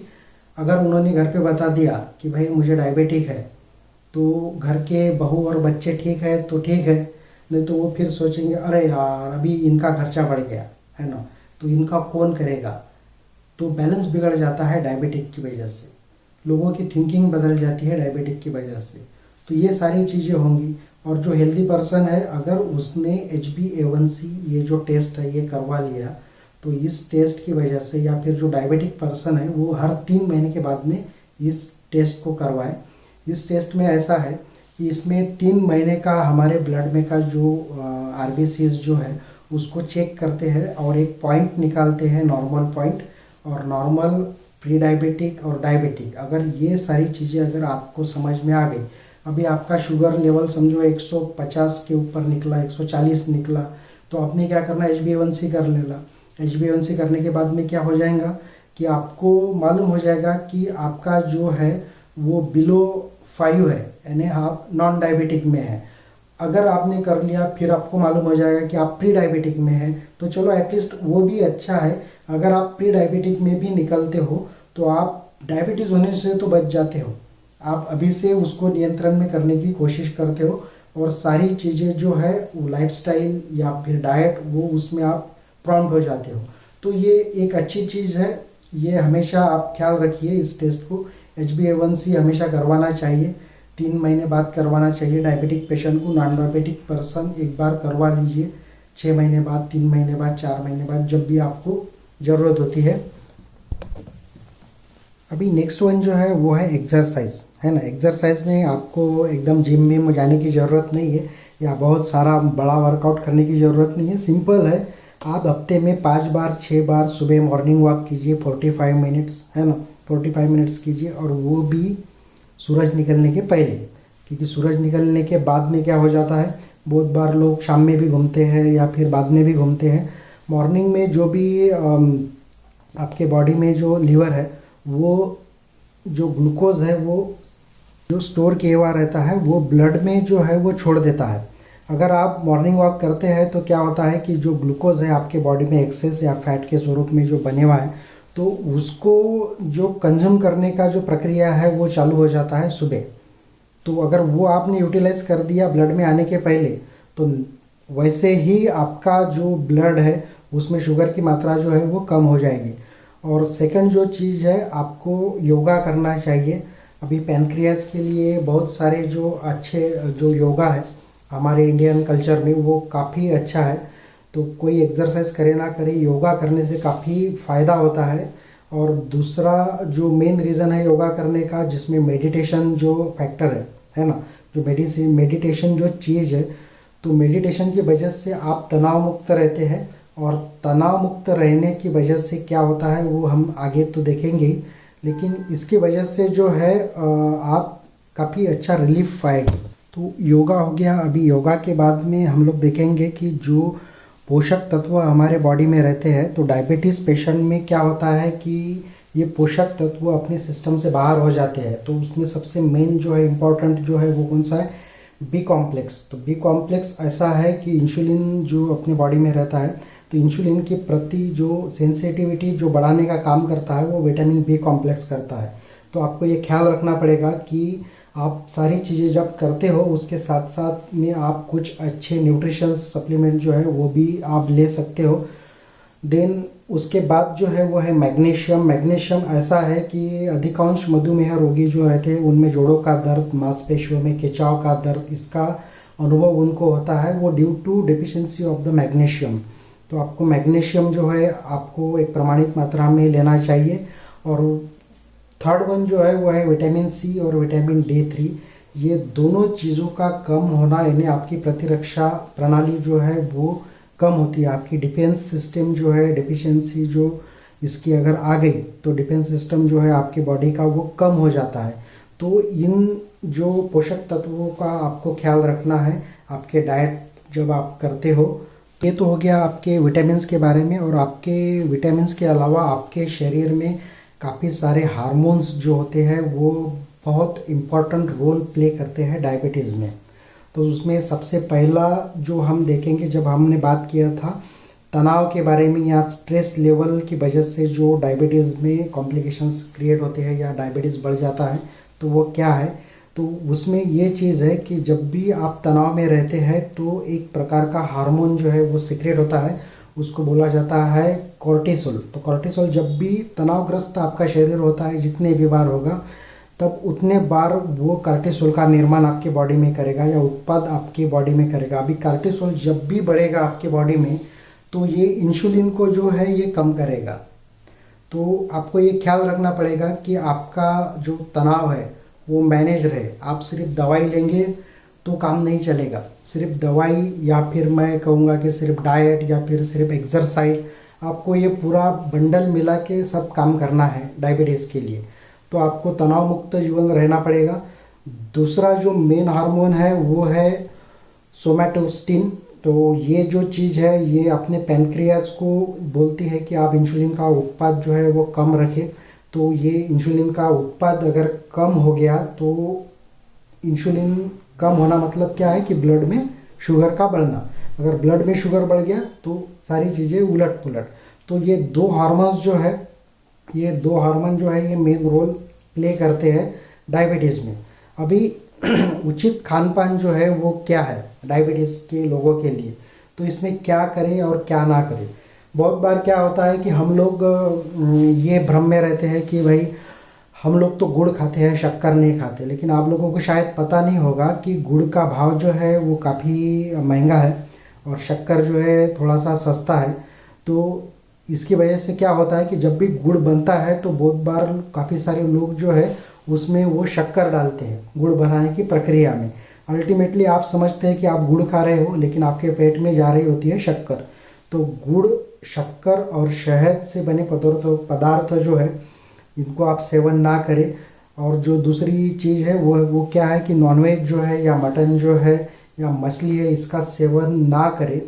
अगर उन्होंने घर पे बता दिया कि भाई मुझे डायबिटिक है, तो घर के बहू और बच्चे ठीक है तो ठीक है, नहीं तो वो फिर सोचेंगे अरे यार अभी इनका खर्चा बढ़ गया, है ना, तो इनका कौन करेगा। तो बैलेंस बिगड़ जाता है डायबिटिक की वजह से, लोगों की थिंकिंग बदल जाती है डायबिटिक की वजह से। तो ये सारी चीज़ें होंगी। और जो हेल्दी पर्सन है, अगर उसने HbA1c ये जो टेस्ट है ये करवा लिया, तो इस टेस्ट की वजह से, या फिर जो डायबिटिक पर्सन है वो हर 3 महीने के बाद में इस टेस्ट को करवाए। इस टेस्ट में ऐसा है कि इसमें 3 महीने का हमारे ब्लड में का जो RBCs जो है उसको चेक करते हैं और एक पॉइंट निकालते हैं, नॉर्मल पॉइंट और नॉर्मल, प्री डायबिटिक और डायबिटिक। अगर ये सारी चीज़ें अगर आपको समझ में आ गई, अभी आपका शुगर लेवल समझो 150 के ऊपर निकला, 140 निकला, तो आपने क्या करना, HbA1c कर लेना। HbA1c करने के बाद में क्या हो जाएगा कि आपको मालूम हो जाएगा कि आपका जो है वो बिलो 5 है, यानी आप नॉन डायबिटिक में है। अगर आपने कर लिया, फिर आपको मालूम हो जाएगा कि आप प्री डायबिटिक में हैं, तो चलो एटलीस्ट वो भी अच्छा है। अगर आप प्री डायबिटिक में भी निकलते हो तो आप डायबिटीज़ होने से तो बच जाते हो। आप अभी से उसको नियंत्रण में करने की कोशिश करते हो और सारी चीज़ें जो है वो लाइफस्टाइल या फिर डाइट, वो उसमें आप प्रॉम्प्ट हो जाते हो। तो ये एक अच्छी चीज़ है, ये हमेशा आप ख्याल रखिए इस टेस्ट को। HbA1c हमेशा करवाना चाहिए, 3 महीने बाद करवाना चाहिए डायबिटिक पेशेंट को। नॉन डायबिटिक पर्सन एक बार करवा लीजिए, 6 महीने बाद, 3 महीने बाद, 4 महीने बाद, जब भी आपको ज़रूरत होती है। अभी नेक्स्ट वन जो है वो है एक्सरसाइज, है ना। एक्सरसाइज में आपको एकदम जिम में जाने की ज़रूरत नहीं है या बहुत सारा बड़ा वर्कआउट करने की ज़रूरत नहीं है। सिंपल है, आप हफ्ते में 5 बार 6 बार सुबह मॉर्निंग वॉक कीजिए 45 मिनट्स, है ना, 45 मिनट्स कीजिए, और वो भी सूरज निकलने के पहले। क्योंकि सूरज निकलने के बाद में क्या हो जाता है, बहुत बार लोग शाम में भी घूमते हैं या फिर बाद में भी घूमते हैं। मॉर्निंग में जो भी आपके बॉडी में जो लीवर है, वो जो ग्लूकोज है वो जो स्टोर किया हुआ रहता है वो ब्लड में जो है वो छोड़ देता है। अगर आप मॉर्निंग वॉक करते हैं तो क्या होता है कि जो ग्लूकोज है आपके बॉडी में एक्सेस या फैट के स्वरूप में जो बने हुआ है, तो उसको जो कंज्यूम करने का जो प्रक्रिया है वो चालू हो जाता है सुबह। तो अगर वो आपने यूटिलाइज कर दिया ब्लड में आने के पहले, तो वैसे ही आपका जो ब्लड है उसमें शुगर की मात्रा जो है वो कम हो जाएगी। और सेकंड जो चीज़ है, आपको योगा करना चाहिए। अभी पैनक्रियाज के लिए बहुत सारे जो अच्छे जो योगा है हमारे इंडियन कल्चर में, वो काफ़ी अच्छा है। तो कोई एक्सरसाइज करे ना करे, योगा करने से काफ़ी फ़ायदा होता है। और दूसरा जो मेन रीज़न है योगा करने का, जिसमें मेडिटेशन जो फैक्टर है ना, जो मेडिटेशन जो चीज़ है, तो मेडिटेशन की वजह से आप तनाव मुक्त रहते हैं। और तनाव मुक्त रहने की वजह से क्या होता है वो हम आगे तो देखेंगे, लेकिन इसकी वजह से जो है आप काफ़ी अच्छा रिलीफ पाएंगे। तो योगा हो गया। अभी योगा के बाद में हम लोग देखेंगे कि जो पोषक तत्व हमारे बॉडी में रहते हैं, तो डायबिटीज़ पेशेंट में क्या होता है कि ये पोषक तत्व अपने सिस्टम से बाहर हो जाते हैं। तो उसमें सबसे मेन जो है इम्पॉर्टेंट जो है वो कौन सा है, बी कॉम्प्लेक्स। तो बी कॉम्प्लेक्स ऐसा है कि इंसुलिन जो अपने बॉडी में रहता है, तो इंसुलिन के प्रति जो सेंसिटिविटी जो बढ़ाने का काम करता है वो विटामिन बी कॉम्प्लेक्स करता है। तो आपको ये ख्याल रखना पड़ेगा कि आप सारी चीज़ें जब करते हो उसके साथ साथ में आप कुछ अच्छे न्यूट्रिशन सप्लीमेंट जो है वो भी आप ले सकते हो। देन उसके बाद जो है वो है मैग्नीशियम। मैग्नीशियम ऐसा है कि अधिकांश मधुमेह रोगी जो रहते हैं उनमें जोड़ों का दर्द, मांसपेशियों में खिंचाव का दर्द, इसका अनुभव उनको होता है, वो due to deficiency of the magnesium. तो आपको मैग्नीशियम जो है आपको एक प्रमाणित मात्रा में लेना चाहिए। और थर्ड वन जो है वो है विटामिन सी और विटामिन D3। ये दोनों चीज़ों का कम होना, यानी आपकी प्रतिरक्षा प्रणाली जो है वो कम होती है। आपकी डिफेंस सिस्टम जो है, डिफिशियंसी जो इसकी अगर आ गई तो डिफेंस सिस्टम जो है आपकी बॉडी का वो कम हो जाता है। तो इन जो पोषक तत्वों का आपको ख्याल रखना है आपके डाइट जब आप करते हो। ये तो हो गया आपके विटामिन्स के बारे में। और आपके विटामिन्स के अलावा आपके शरीर में काफ़ी सारे हार्मोन्स जो होते हैं वो बहुत इम्पॉर्टेंट रोल प्ले करते हैं डायबिटीज़ में। तो उसमें सबसे पहला जो हम देखेंगे, जब हमने बात किया था तनाव के बारे में या स्ट्रेस लेवल की वजह से जो डायबिटीज़ में कॉम्प्लिकेशंस क्रिएट होते हैं या डायबिटीज़ बढ़ जाता है, तो वो क्या है, तो उसमें ये चीज़ है कि जब भी आप तनाव में रहते हैं तो एक प्रकार का हार्मोन जो है वो सीक्रेट होता है, उसको बोला जाता है कॉर्टिसोल। तो कॉर्टिसोल जब भी तनावग्रस्त आपका शरीर होता है, जितने भी बार होगा तब उतने बार वो कॉर्टिसोल का निर्माण आपके बॉडी में करेगा या उत्पाद आपकी बॉडी में करेगा। अभी कॉर्टिसोल जब भी बढ़ेगा आपके बॉडी में तो ये इंसुलिन को जो है ये कम करेगा। तो आपको ये ख्याल रखना पड़ेगा कि आपका जो तनाव है वो मैनेज रहे। आप सिर्फ दवाई लेंगे तो काम नहीं चलेगा। सिर्फ दवाई या फिर मैं कहूँगा कि सिर्फ डाइट या फिर सिर्फ एक्सरसाइज, आपको ये पूरा बंडल मिला के सब काम करना है डायबिटीज़ के लिए। तो आपको तनाव मुक्त जीवन रहना पड़ेगा। दूसरा जो मेन हार्मोन है वो है सोमैटोस्टिन। तो ये जो चीज़ है ये अपने पैनक्रियाज को बोलती है कि आप इंसुलिन का उत्पाद जो है वो कम रखें। तो ये इंसुलिन का उत्पाद अगर कम हो गया तो इंसुलिन कम होना मतलब क्या है कि ब्लड में शुगर का बढ़ना। अगर ब्लड में शुगर बढ़ गया तो सारी चीज़ें उलट पुलट। तो ये दो हार्मोन्स जो है, ये दो हार्मोन जो है ये मेन रोल प्ले करते हैं डायबिटीज़ में। अभी उचित खान पान जो है वो क्या है डायबिटीज़ के लोगों के लिए, तो इसमें क्या करें और क्या ना करें। बहुत बार क्या होता है कि हम लोग ये भ्रम में रहते हैं कि भाई हम लोग तो गुड़ खाते हैं, शक्कर नहीं खाते। लेकिन आप लोगों को शायद पता नहीं होगा कि गुड़ का भाव जो है वो काफ़ी महंगा है और शक्कर जो है थोड़ा सा सस्ता है। तो इसकी वजह से क्या होता है कि जब भी गुड़ बनता है तो बहुत बार काफ़ी सारे लोग जो है उसमें वो शक्कर डालते हैं गुड़ बनाने की प्रक्रिया में। अल्टीमेटली आप समझते हैं कि आप गुड़ खा रहे हो लेकिन आपके पेट में जा रही होती है शक्कर। तो गुड़, शक्कर और शहद से बने पदार्थ जो है इनको आप सेवन ना करें। और जो दूसरी चीज़ है वो क्या है कि नॉनवेज जो है या मटन जो है या मछली है इसका सेवन ना करें,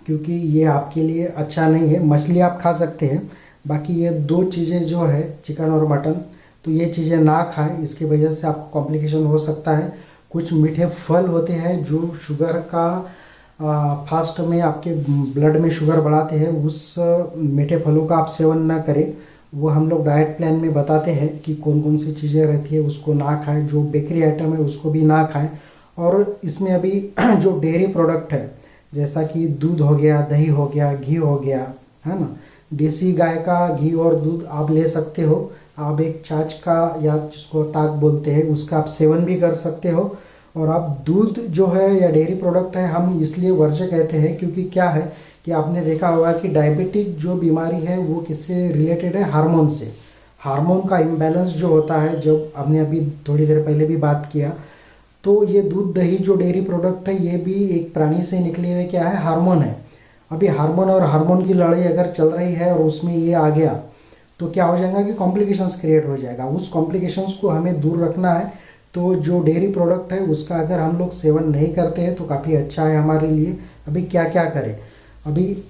क्योंकि ये आपके लिए अच्छा नहीं है। मछली आप खा सकते हैं, बाकी ये दो चीज़ें जो है चिकन और मटन, तो ये चीज़ें ना खाएं। इसकी वजह से आपको कॉम्प्लिकेशन हो सकता है। कुछ मीठे फल होते हैं जो शुगर का फास्ट में आपके ब्लड में शुगर बढ़ाते हैं, उस मीठे फलों का आप सेवन ना करें। वो हम लोग डाइट प्लान में बताते हैं कि कौन कौन सी चीज़ें रहती है उसको ना खाएं। जो बेकरी आइटम है उसको भी ना खाएं। और इसमें अभी जो डेयरी प्रोडक्ट है जैसा कि दूध हो गया, दही हो गया, घी हो गया, है ना, देसी गाय का घी और दूध आप ले सकते हो। आप एक छाछ का या जिसको ताक बोलते हैं उसका आप सेवन भी कर सकते हो। और आप दूध जो है या डेयरी प्रोडक्ट है हम इसलिए वर्ज्य कहते हैं क्योंकि क्या है कि आपने देखा होगा कि डायबिटिक जो बीमारी है वो किससे रिलेटेड है, हार्मोन से। हार्मोन का इम्बैलेंस जो होता है, जब हमने अभी थोड़ी देर पहले भी बात किया, तो ये दूध दही जो डेयरी प्रोडक्ट है ये भी एक प्राणी से निकले हुए क्या है, हार्मोन है। अभी हार्मोन और हार्मोन की लड़ाई अगर चल रही है और उसमें ये आ गया तो क्या हो जाएगा कि कॉम्प्लिकेशंस क्रिएट हो जाएगा। उस कॉम्प्लिकेशंस को हमें दूर रखना है। तो जो डेयरी प्रोडक्ट है उसका अगर हम लोग सेवन नहीं करते हैं तो काफ़ी अच्छा है हमारे लिए। अभी क्या क्या करें, अभी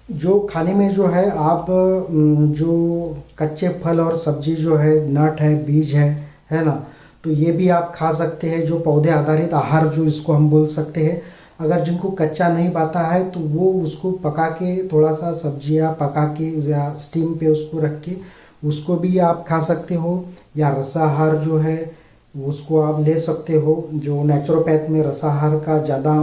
जो खाने में जो है आप जो कच्चे फल और सब्जी जो है, नट है, बीज है ना, तो ये भी आप खा सकते हैं। जो पौधे आधारित आहार जो इसको हम बोल सकते हैं, अगर जिनको कच्चा नहीं पाता है तो वो उसको पका के, थोड़ा सा सब्जियां पका के या स्टीम पे उसको रख के उसको भी आप खा सकते हो। या रसाहार जो है उसको आप ले सकते हो। जो नेचुरोपैथ में रसाहार का ज़्यादा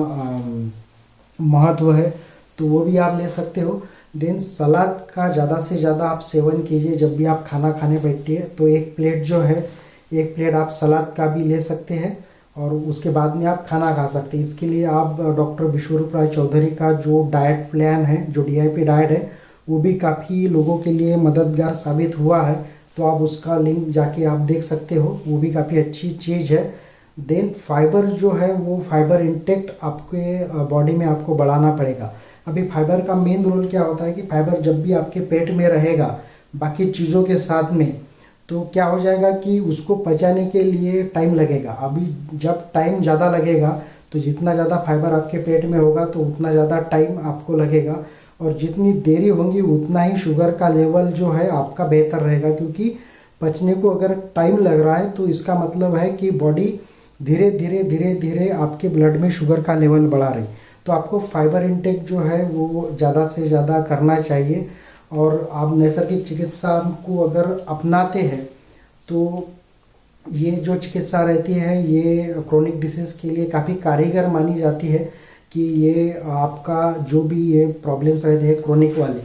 महत्व है तो वो भी आप ले सकते हो। देन सलाद का ज़्यादा से ज़्यादा आप सेवन कीजिए जब भी आप खाना खाने बैठिए। तो एक प्लेट जो है, एक प्लेट आप सलाद का भी ले सकते हैं और उसके बाद में आप खाना खा सकते हैं। इसके लिए आप डॉक्टर विश्वरूप राय चौधरी का जो डाइट प्लान है, जो DIP डाइट है, वो भी काफ़ी लोगों के लिए मददगार साबित हुआ है। तो आप उसका लिंक जाके आप देख सकते हो, वो भी काफ़ी अच्छी चीज़ है। देन फाइबर जो है वो फाइबर इंटेक्ट आपके बॉडी में आपको बढ़ाना पड़ेगा। अभी फाइबर का मेन रोल क्या होता है कि फाइबर जब भी आपके पेट में रहेगा बाकी चीज़ों के साथ में, तो क्या हो जाएगा कि उसको पचाने के लिए टाइम लगेगा। अभी जब टाइम ज़्यादा लगेगा तो जितना ज़्यादा फाइबर आपके पेट में होगा तो उतना ज़्यादा टाइम आपको लगेगा, और जितनी देरी होगी उतना ही शुगर का लेवल जो है आपका बेहतर रहेगा। क्योंकि पचने को अगर टाइम लग रहा है तो इसका मतलब है कि बॉडी धीरे धीरे धीरे धीरे आपके ब्लड में शुगर का लेवल बढ़ा रही। तो आपको फाइबर इंटेक जो है वो ज़्यादा से ज़्यादा करना चाहिए। और आप नैसर्गिक चिकित्सा को अगर अपनाते हैं तो ये जो चिकित्सा रहती है ये क्रोनिक डिसीज़ के लिए काफ़ी कारगर मानी जाती है। कि ये आपका जो भी ये प्रॉब्लम्स रहते हैं क्रोनिक वाले,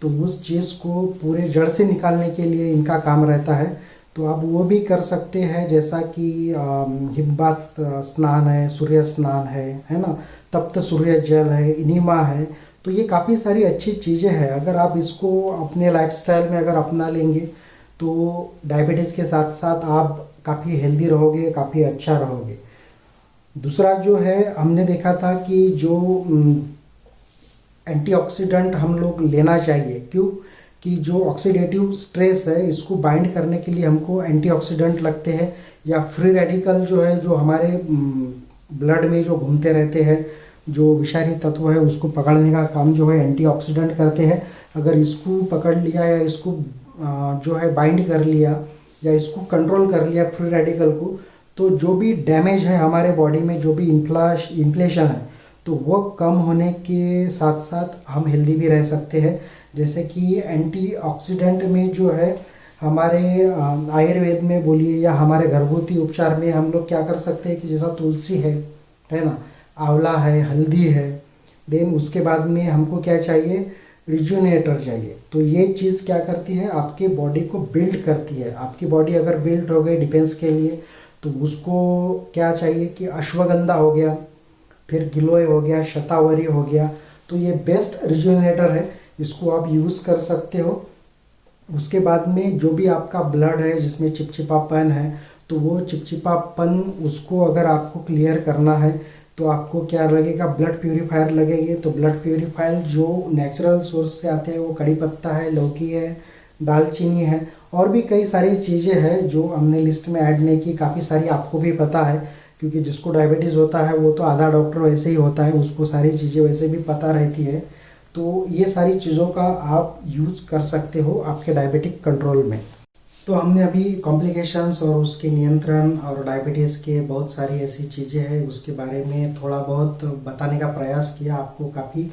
तो उस चीज़ को पूरे जड़ से निकालने के लिए इनका काम रहता है। तो आप वो भी कर सकते हैं, जैसा कि हिमबात स्नान है, सूर्य स्नान है ना, तप्त सूर्य जल है, इनिमा है। तो ये काफ़ी सारी अच्छी चीज़ें हैं। अगर आप इसको अपने लाइफस्टाइल में अगर अपना लेंगे तो डायबिटीज़ के साथ साथ आप काफ़ी हेल्दी रहोगे, काफ़ी अच्छा रहोगे। दूसरा जो है, हमने देखा था कि जो एंटीऑक्सीडेंट हम लोग लेना चाहिए। क्यों? कि जो ऑक्सीडेटिव स्ट्रेस है इसको बाइंड करने के लिए हमको एंटीऑक्सीडेंट लगते हैं, या फ्री रेडिकल जो है, जो हमारे ब्लड में जो घूमते रहते हैं, जो विषारी तत्व है उसको पकड़ने का काम जो है एंटीऑक्सीडेंट करते हैं। अगर इसको पकड़ लिया या इसको जो है बाइंड कर लिया या इसको कंट्रोल कर लिया फ्री रेडिकल को, तो जो भी डैमेज है हमारे बॉडी में, जो भी इन्फ्लेशन है, तो वो कम होने के साथ साथ हम हेल्दी भी रह सकते हैं। जैसे कि एंटीऑक्सीडेंट में जो है हमारे आयुर्वेद में बोलिए या हमारे घरगुती उपचार में हम लोग क्या कर सकते हैं कि जैसा तुलसी है ना, आंवला है, हल्दी है, देन उसके बाद में हमको क्या चाहिए, रिजुनेटर चाहिए। तो ये चीज़ क्या करती है, आपके बॉडी को बिल्ड करती है। आपकी बॉडी अगर बिल्ड हो गई डिफेंस के लिए, तो उसको क्या चाहिए कि अश्वगंधा हो गया, फिर गिलोय हो गया, शतावरी हो गया। तो ये बेस्ट रिजुनेटर है, इसको आप यूज़ कर सकते हो। उसके बाद में जो भी आपका ब्लड है जिसमें चिपचिपापन है, तो वो चिपचिपापन उसको अगर आपको क्लियर करना है तो आपको क्या लगेगा, ब्लड प्यूरीफायर लगेगी। तो ब्लड प्यूरीफायर जो नेचुरल सोर्स से आते हैं वो कड़ी पत्ता है, लौकी है, दालचीनी है, और भी कई सारी चीज़ें हैं जो हमने लिस्ट में ऐड नहीं की। काफ़ी सारी आपको भी पता है, क्योंकि जिसको डायबिटीज़ होता है वो तो आधा डॉक्टर वैसे ही होता है, उसको सारी चीज़ें वैसे भी पता रहती है। तो ये सारी चीज़ों का आप यूज़ कर सकते हो आपके डायबिटिक कंट्रोल में। तो हमने अभी कॉम्प्लिकेशंस और उसके नियंत्रण और डायबिटीज़ के बहुत सारी ऐसी चीज़ें हैं उसके बारे में थोड़ा बहुत बताने का प्रयास किया। आपको काफ़ी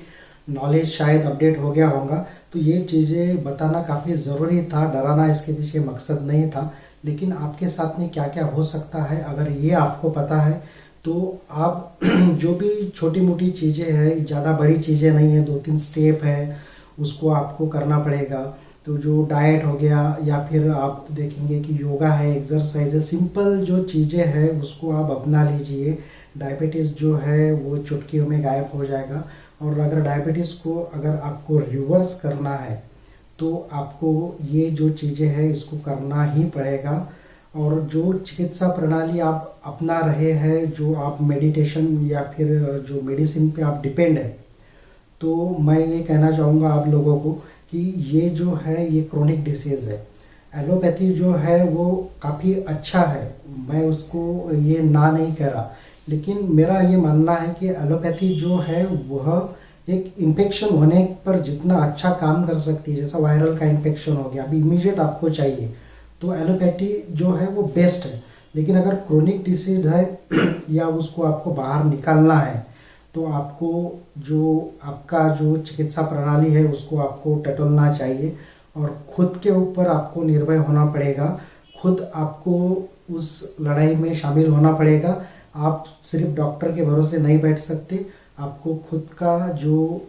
नॉलेज शायद अपडेट हो गया होगा। तो ये चीज़ें बताना काफ़ी ज़रूरी था, डराना इसके पीछे मकसद नहीं था। लेकिन आपके साथ में क्या क्या हो सकता है अगर ये आपको पता है, तो आप जो भी छोटी मोटी चीज़ें हैं, ज़्यादा बड़ी चीज़ें नहीं है, 2-3 स्टेप है उसको आपको करना पड़ेगा। तो जो डाइट हो गया, या फिर आप देखेंगे कि योगा है, एक्सरसाइज है, सिंपल जो चीज़ें हैं उसको आप अपना लीजिए। डायबिटीज़ जो है वो चुटकियों में गायब हो जाएगा। और अगर डायबिटीज़ को अगर आपको रिवर्स करना है तो आपको ये जो चीज़ें हैं इसको करना ही पड़ेगा। और जो चिकित्सा प्रणाली आप अपना रहे हैं, जो आप मेडिटेशन या फिर जो मेडिसिन पे आप डिपेंड है, तो मैं ये कहना चाहूँगा आप लोगों को कि ये जो है ये क्रोनिक डिसीज़ है। एलोपैथी जो है वो काफ़ी अच्छा है, मैं उसको ये ना नहीं कह रहा, लेकिन मेरा ये मानना है कि एलोपैथी जो है वह एक इन्फेक्शन होने पर जितना अच्छा काम कर सकती है, जैसा वायरल का इन्फेक्शन हो गया, अभी इमीडिएट आपको चाहिए, तो एलोपैथी जो है वो बेस्ट है। लेकिन अगर क्रोनिक डिसीज है या उसको आपको बाहर निकालना है, तो आपको जो आपका जो चिकित्सा प्रणाली है उसको आपको टटोलना चाहिए और खुद के ऊपर आपको निर्भय होना पड़ेगा। खुद आपको उस लड़ाई में शामिल होना पड़ेगा। आप सिर्फ डॉक्टर के भरोसे नहीं बैठ सकते। आपको खुद का जो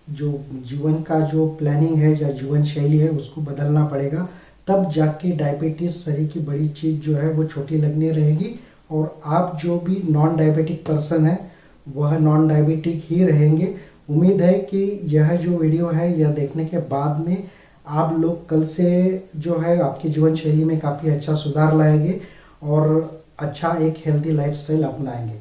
जीवन का जो प्लानिंग है या जीवन शैली है उसको बदलना पड़ेगा। तब जाके डायबिटीज़ शरीर की बड़ी चीज़ जो है वो छोटी लगने रहेगी, और आप जो भी नॉन डायबिटिक पर्सन है वह नॉन डायबिटिक ही रहेंगे। उम्मीद है कि यह जो वीडियो है यह देखने के बाद में आप लोग कल से जो है आपकी जीवन शैली में काफ़ी अच्छा सुधार लाएंगे और अच्छा एक हेल्दी लाइफस्टाइल अपनाएंगे।